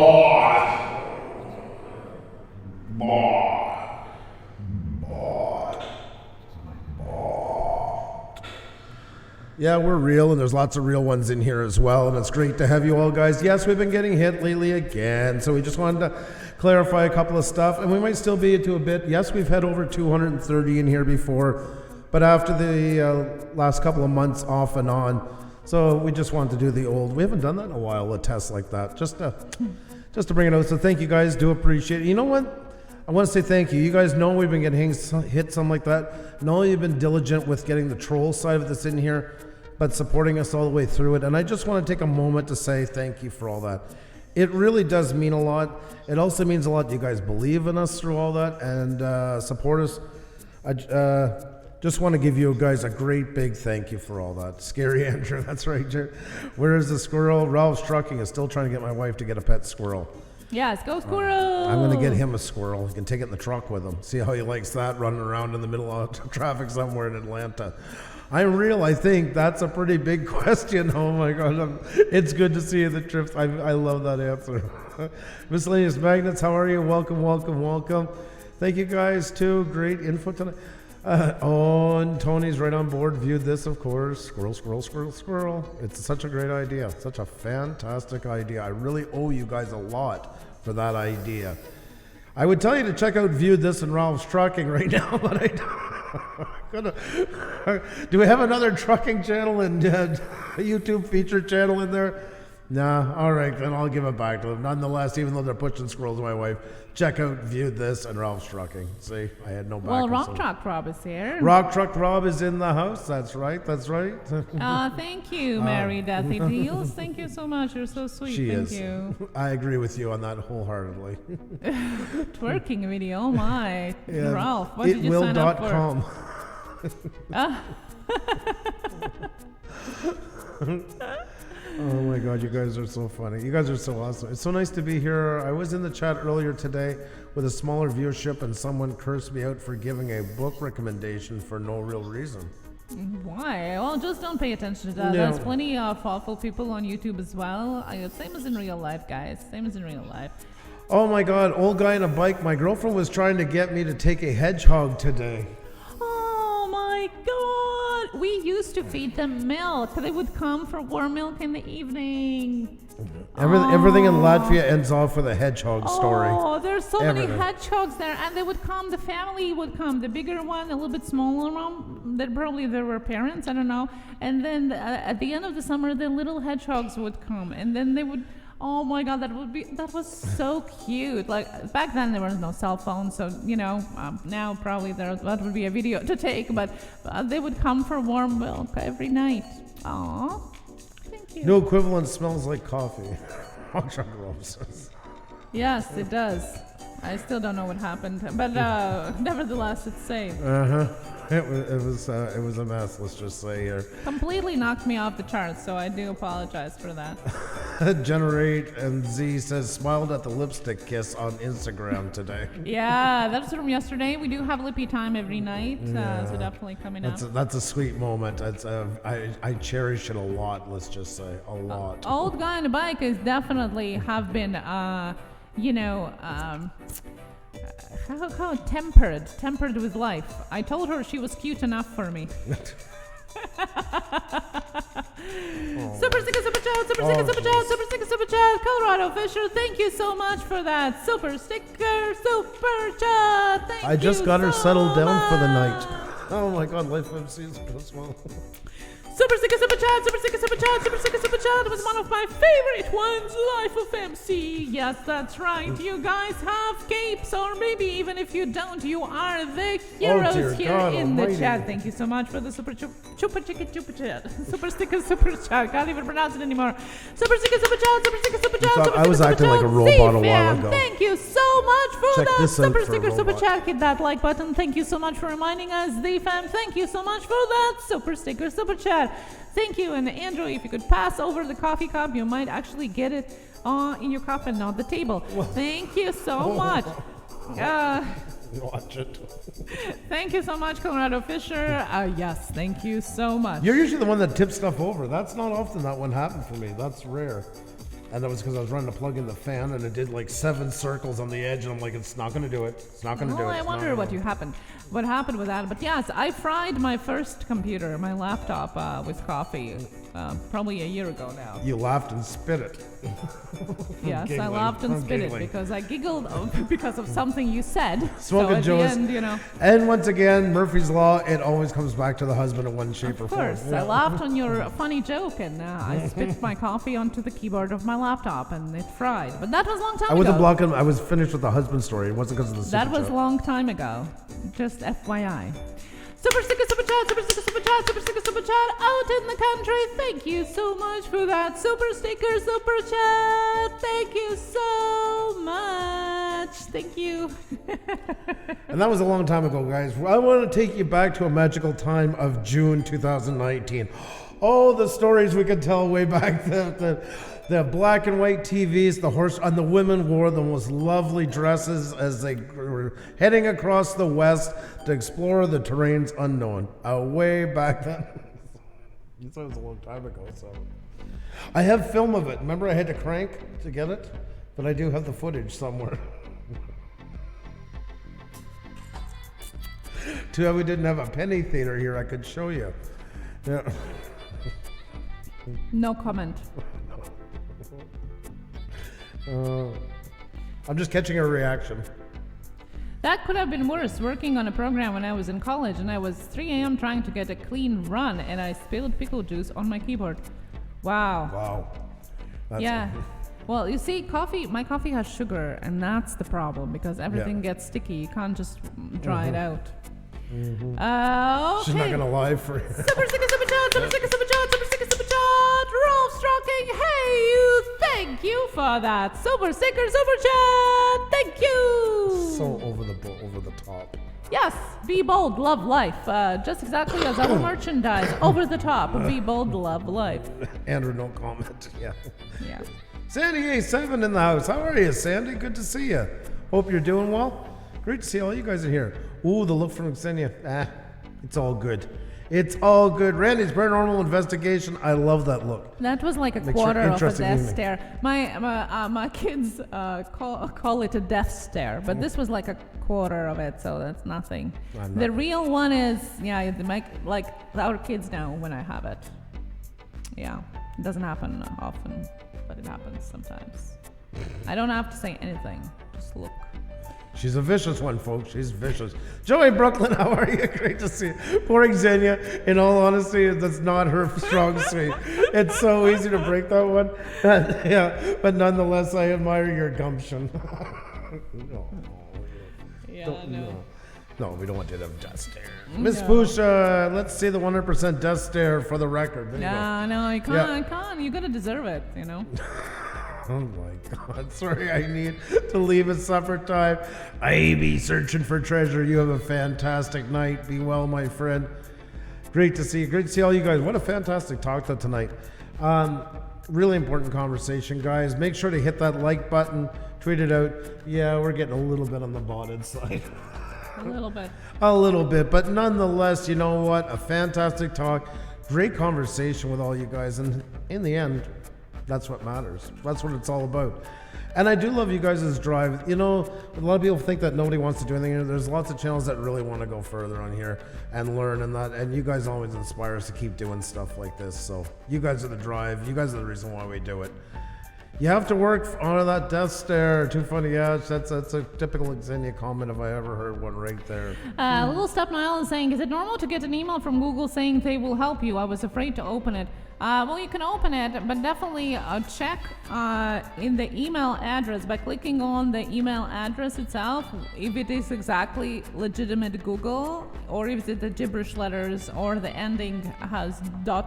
Yeah, we're real, and there's lots of real ones in here as well, and it's great to have you all, guys. Yes, we've been getting hit lately again, so we just wanted to clarify a couple of stuff, and we might still be into a bit. Yes, we've had over 230 in here before, but after the last couple of months off and on, so we just wanted to do the old. We haven't done that in a while, a test like that, just to bring it out. So thank you guys, do appreciate it. You know what? I want to say thank you. You guys know we've been getting hit something like that. Know you've been diligent with getting the troll side of this in here, but supporting us all the way through it. And I just want to take a moment to say thank you for all that. It really does mean a lot. It also means a lot you guys believe in us through all that and support us. I just want to give you guys a great big thank you for all that. Scary Andrew, that's right. Where is the squirrel? Ralph's Trucking is still trying to get my wife to get a pet squirrel. Yes, go squirrel! I'm going to get him a squirrel. He can take it in the truck with him. See how he likes that, running around in the middle of traffic somewhere in Atlanta. I'm real. I think that's a pretty big question. Oh my God. It's good to see you, the trips. I love that answer. Miscellaneous Magnets, how are you? Welcome, welcome, welcome. Thank you guys too. Great info tonight. And Tony's right on board. Viewed this, of course. Squirrel, squirrel, squirrel, squirrel. It's such a great idea. Such a fantastic idea. I really owe you guys a lot for that idea. I would tell you to check out Viewed This and Ralph's Trucking right now, but I don't. Do we have another trucking channel and a YouTube feature channel in there? Nah, all right, then I'll give it back to them. Nonetheless, even though they're pushing squirrels, my wife, check out Viewed This and Ralph's Trucking. See, I had no back. Well, Rock Truck Rob is here. Rock Truck Rob is in the house. That's right. That's right. Thank you, Mary Deathy Deals. Thank you so much. You're so sweet. She Thank is. you. I agree with you on that wholeheartedly. Twerking video. Oh my, Yeah, Ralph. What did you sign up for? itwill.com. Oh my God, you guys are so funny. You guys are so awesome. It's so nice to be here. I was in the chat earlier today with a smaller viewership and someone cursed me out for giving a book recommendation for no real reason. Why? Well, just don't pay attention to that. No. There's plenty of awful people on YouTube as well. Same as in real life, guys. Same as in real life. Oh my God, old guy on a bike. My girlfriend was trying to get me to take a hedgehog today. Oh my God! We used to feed them milk. They would come for warm milk in the evening. Everything in Latvia ends off with a hedgehog story. Oh, there's so Everything. many hedgehogs there, and they would come. The family would come. The bigger one, a little bit smaller one. That probably there were parents. I don't know. And then at the end of the summer, the little hedgehogs would come, and then they would. Oh my God, that was so cute. Like back then there was no cell phone, so now probably that would be a video to take. But they would come for warm milk every night. Aw, thank you. No equivalent smells like coffee. Chuck says. Yes, it does. I still don't know what happened, but nevertheless, it's safe. It was a mess. Let's just say here. Completely knocked me off the charts, so I do apologize for that. Generate and Z says smiled at the lipstick kiss on Instagram today. Yeah, that's from yesterday. We do have lippy time every night, so definitely coming up. That's a sweet moment. I cherish it a lot. Let's just say a lot. Old guy on a bike is definitely have been, how tempered with life. I told her she was cute enough for me. Super sticker, super chat, super sticker, super chat, super sticker, super chat. Colorado Fisher, thank you so much for that super sticker, super chat. Thank you. I just got her so settled down for the much. night. Oh my God, Life MC is so small. Super sticker, super chat, super sticker, super chat, super sticker, super chat. It was one of my favorite ones, Life of MC. Yes, that's right. You guys have capes, or maybe even if you don't, you are the heroes dear here God in almighty. the chat. Thank you so much for the super chupa chat. Super sticker, super chat. Can't even pronounce it anymore. Super sticker, super chat, super sticker, super chat. thought Super I was sticker, acting super like a chat. robot a while C-fam, ago. Thank you so much for Check that this out super for a sticker, super robot. chat. Hit that like button. Thank you so much for reminding us. The fam, thank you so much for that super sticker, super chat. Thank you. And Andrew, if you could pass over the coffee cup, you might actually get it in your cup and not the table. Thank you so much. Watch it. Thank you so much, Colorado Fisher. Yes, thank you so much. You're usually the one that tips stuff over. That's not often that one happened for me. That's rare. And that was because I was running to plug in the fan and it did like 7 circles on the edge and I'm like, it's not going to do it. It's not going to do it. I It's wonder not what gonna- happened with that. But yes, I fried my first computer, my laptop, with coffee, probably a year ago now. You laughed and spit it. Yes, I giggling. laughed and I'm spit it giggling. because I giggled because of something you said. Smoking so at Joe's. the end, And once again, Murphy's Law, it always comes back to the husband in one shape or of form. course, I laughed on your funny joke and I spit my coffee onto the keyboard of my laptop and it fried. But that was a long time I ago. wasn't blocking. I was finished with the husband story. It wasn't because of the That super was a joke. long time ago. Just FYI. Super sticker, super chat, super sticker, super chat, super sticker, super chat. Out in the country. Thank you so much for that. Super sticker, super chat. Thank you so much. Thank you. And that was a long time ago, guys. I want to take you back to a magical time of June 2019. Oh, the stories we could tell way back. The black and white TVs, the horse, and the women wore the most lovely dresses as they were heading across the west to explore the terrains unknown. Way back then. That was a long time ago, so. I have film of it. Remember I had to crank to get it? But I do have the footage somewhere. Too bad we didn't have a penny theater here I could show you. Yeah. No comment. I'm just catching a reaction. That could have been worse, working on a program when I was in college and I was 3 a.m. trying to get a clean run and I spilled pickle juice on my keyboard. Wow. Wow. That's Yeah. Well, you see, my coffee has sugar, and that's the problem because everything gets sticky. You can't just dry it out. Okay. She's not gonna lie for you. Super sticker, super chat, super sticker, super chat, super sticker, super chat. Rolf Strocking, hey you, thank you for that. Super sticker, super chat, thank you. So over the top. Yes, be bold, love life. Just exactly as our merchandise. Over the top, be bold, love life. Andrew, no comment. Yeah. Yeah. Sandy A7 in the house. How are you, Sandy? Good to see you. Hope you're doing well. Great to see all you guys are here. Ooh, the look from Xenia. It's all good. It's all good. Randy's paranormal investigation. I love that look. That was like a Makes for quarter of a interesting death evening. stare. My kids call it a death stare, but this was like a quarter of it, so that's nothing. The real one is, like our kids know when I have it. Yeah, it doesn't happen often, but it happens sometimes. I don't have to say anything, just look. She's a vicious one, folks. She's vicious. Joey Brooklyn, how are you? Great to see you. Poor Xenia, in all honesty, that's not her strong suit. It's so easy to break that one. Yeah, but nonetheless, I admire your gumption. No, we don't want to have death stare. Miss Pusa, let's see the 100% death stare for the record. There you go. No, you can't. You gotta deserve it, Oh my God, sorry, I need to leave at supper time. I be searching for treasure. You have a fantastic night. Be well, my friend. Great to see you. Great to see all you guys. What a fantastic talk tonight. Really important conversation, guys. Make sure to hit that like button, tweet it out. Yeah, we're getting a little bit on the botted side. A little bit. A little bit, but nonetheless, you know what? A fantastic talk. Great conversation with all you guys. And in the end, that's what matters. That's what it's all about. And I do love you guys' drive. You know, a lot of people think that nobody wants to do anything here. There's lots of channels that really want to go further on here and learn and that. And you guys always inspire us to keep doing stuff like this. So you guys are the drive. You guys are the reason why we do it. You have to work on that death stare. Too funny, yeah. That's a typical Xenia comment if I ever heard one right there. Little Step Niall is saying, is it normal to get an email from Google saying they will help you? I was afraid to open it. Well, you can open it, but definitely check in the email address by clicking on the email address itself if it is exactly legitimate Google or if it's the gibberish letters or the ending has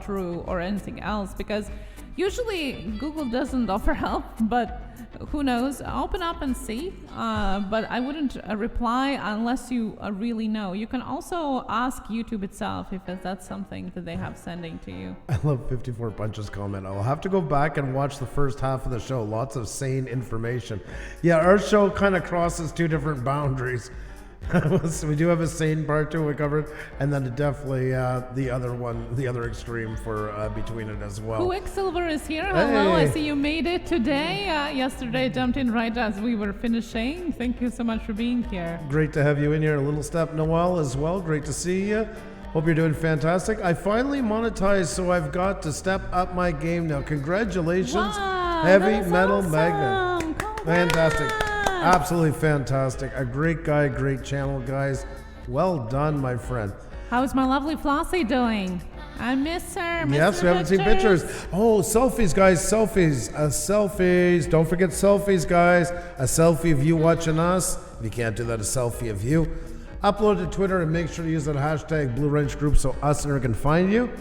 .ru or anything else, because usually Google doesn't offer help, but who knows? Open up and see. But I wouldn't reply unless you really know. You can also ask YouTube itself if that's something that they have sending to you. I love 54 Punches comment. I'll have to go back and watch the first half of the show. Lots of sane information. Yeah, our show kind of crosses two different boundaries. So we do have a sane part too we covered, and then definitely the other one, the other extreme for between it as well. Quicksilver is here. Hello, I see you made it today. Yesterday I jumped in right as we were finishing. Thank you so much for being here. Great to have you in here. A little step Noel as well. Great to see you. Hope you're doing fantastic. I finally monetized, so I've got to step up my game now. Congratulations, Wow, Heavy that is Metal awesome. Magnet. Congrats. Fantastic. Absolutely fantastic. A great guy, great channel, guys. Well done, my friend. How's my lovely Flossie doing? I miss her. Yes, we haven't seen pictures. Oh, selfies, guys. Selfies. Selfies. Don't forget selfies, guys. A selfie of you watching us. If you can't do that, a selfie of you. Upload to Twitter and make sure to use that hashtag Blue Wrench Group so us and her can find you.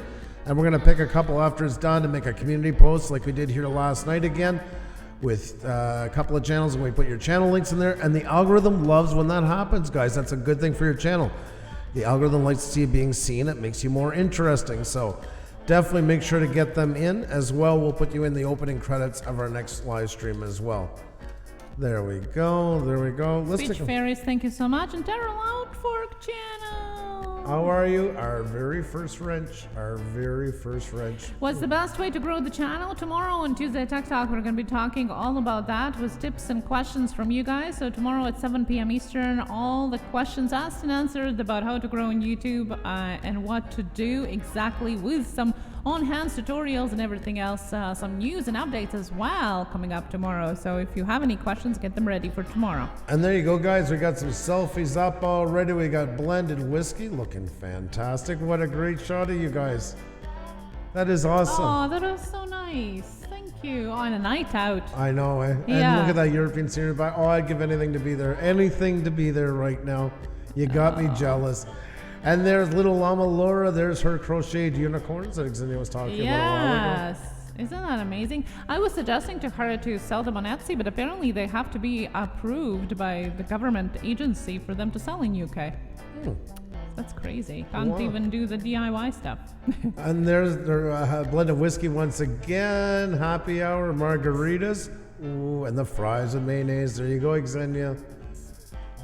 And we're going to pick a couple after it's done to make a community post like we did here last night again, with a couple of channels, and we put your channel links in there, and the algorithm loves when that happens, guys. That's a good thing for your channel. The algorithm likes to see you being seen. It makes you more interesting, so definitely make sure to get them in as well. We'll put you in the opening credits of our next live stream as well. There we go. There we go. Let's Speech take a... Fairies, thank you so much. And Terrell Outfork channel. How are you? Our very first wrench. Our very first wrench. What's the best way to grow the channel? Tomorrow on Tuesday Tech Talk, we're going to be talking all about that with tips and questions from you guys. So tomorrow at 7 p.m. Eastern, all the questions asked and answered about how to grow on YouTube and what to do exactly, with some on-hand tutorials and everything else, some news and updates as well coming up tomorrow. So if you have any questions, get them ready for tomorrow. And there you go, guys. We got some selfies up already. We got blended whiskey looking fantastic. What a great shot of you guys. That is awesome. Oh, that was so nice. Thank you. On a night out. I know, eh? And Yeah. look at that European scenery. Oh, I'd give anything to be there. Anything to be there right now. You got me jealous. And there's little Llama Laura. There's her crocheted unicorns that Xenia was talking about a while ago. Yes. Isn't that amazing? I was suggesting to her to sell them on Etsy, but apparently they have to be approved by the government agency for them to sell in UK. That's crazy. Can't Wow. even do the DIY stuff. And there's their blend of whiskey once again. Happy hour margaritas. Ooh, and the fries and mayonnaise. There you go, Xenia.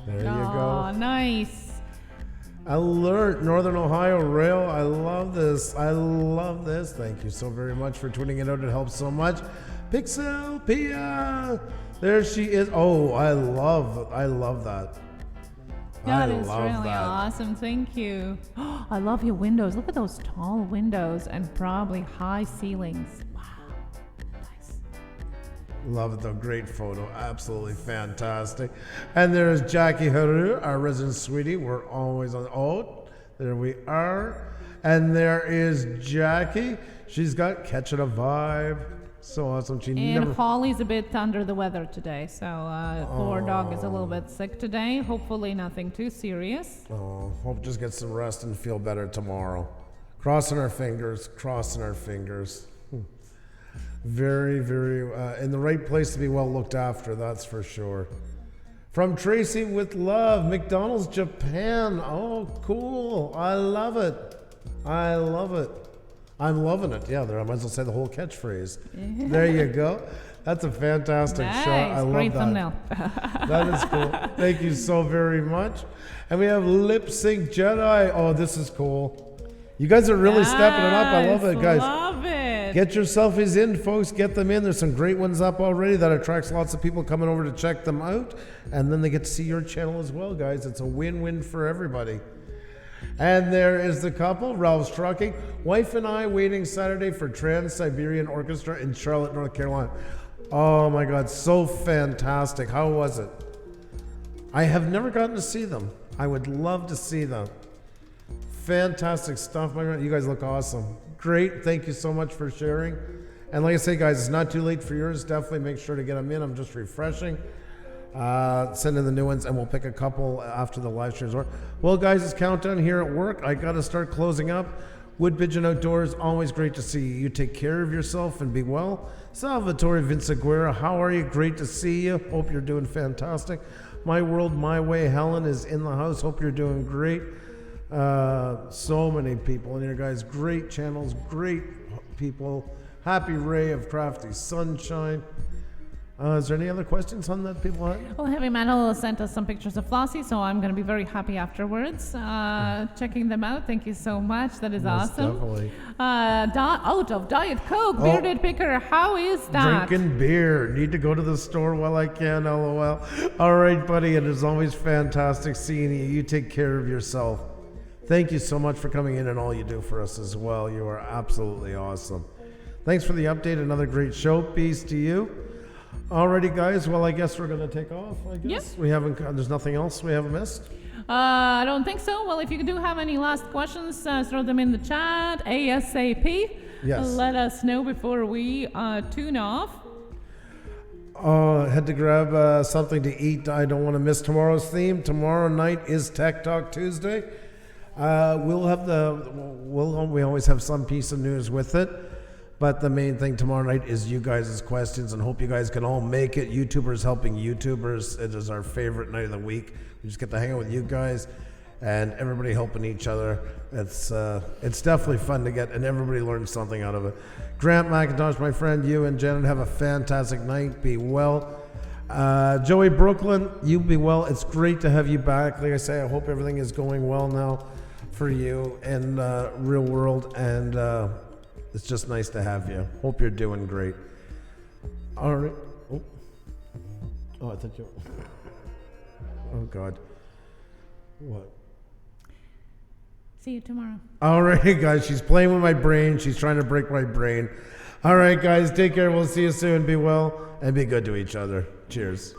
There you Oh, go. nice. Alert, Northern Ohio Rail. I love this. I love this. Thank you so very much for tweeting it out. It helps so much. Pixel Pia. There she is. Oh, I love that. That I is love really that. awesome. Thank you. I love your windows. Look at those tall windows and probably high ceilings. Wow. Nice. Love it though. Great photo. Absolutely fantastic. And there's Jackie Haru, our resident sweetie. We're always on. Oh, there we are. And there is Jackie. She's got catching a vibe. So awesome. She And never. Holly's a bit under the weather today, so poor dog is a little bit sick today. Hopefully nothing too serious. Oh, hope just get some rest and feel better tomorrow. Crossing our fingers. Crossing our fingers. Very, very in the right place to be well looked after. That's for sure. From Tracy with love, McDonald's Japan. Oh, cool. I love it. I love it. I'm loving it. Yeah, there I might as well say the whole catchphrase. There you go. That's a fantastic shot. I love Great that. thumbnail. That is cool. Thank you so very much. And we have Lip Sync Jedi. Oh, this is cool. You guys are really stepping it up. I love it, guys. Love it. Get your selfies in, folks. Get them in. There's some great ones up already that attracts lots of people coming over to check them out. And then they get to see your channel as well, guys. It's a win-win for everybody. And there is the couple, Ralph's Trucking. Wife and I waiting Saturday for Trans-Siberian Orchestra in Charlotte, North Carolina. Oh my God, so fantastic. How was it? I have never gotten to see them. I would love to see them. Fantastic stuff, my friend. You guys look awesome. Great. Thank you so much for sharing. And like I say, guys, it's not too late for yours. Definitely make sure to get them in. I'm just refreshing. Send in the new ones, and we'll pick a couple after the live streams. Well, guys, it's countdown here at work. I got to start closing up. Wood Pigeon Outdoors, always great to see you. You take care of yourself and be well. Salvatore Vinciguerra, how are you? Great to see you. Hope you're doing fantastic. My World, My Way, Helen is in the house. Hope you're doing great. So many people in here, guys. Great channels, great people. Happy Ray of Crafty Sunshine. Is there any other questions on that people had? Well, Heavy Metal sent us some pictures of Flossie, so I'm going to be very happy afterwards checking them out. Thank you so much. That is Most awesome. Definitely. Out of Diet Coke, Bearded Picker, how is that? Drinking beer. Need to go to the store while I can, LOL. All right, buddy. It is always fantastic seeing you. You take care of yourself. Thank you so much for coming in and all you do for us as well. You are absolutely awesome. Thanks for the update. Another great show. Peace to you. Alrighty, guys. Well, I guess we're going to take off, I guess. Yep. We haven't, there's nothing else we haven't missed? I don't think so. Well, if you do have any last questions, throw them in the chat ASAP. Yes. Let us know before we tune off. Had to grab something to eat. I don't want to miss tomorrow's theme. Tomorrow night is Tech Talk Tuesday. We'll have we always have some piece of news with it. But the main thing tomorrow night is you guys' questions, and hope you guys can all make it. YouTubers helping YouTubers. It is our favorite night of the week. We just get to hang out with you guys and everybody helping each other. It's definitely fun to get, and everybody learns something out of it. Grant McIntosh, my friend, you and Janet have a fantastic night. Be well. Joey Brooklyn, you be well. It's great to have you back. Like I say, I hope everything is going well now for you in real world, and it's just nice to have you. Hope you're doing great. All right. Oh, I thought you. Oh God. What? See you tomorrow. All right, guys. She's playing with my brain. She's trying to break my brain. All right, guys. Take care. We'll see you soon. Be well and be good to each other. Cheers.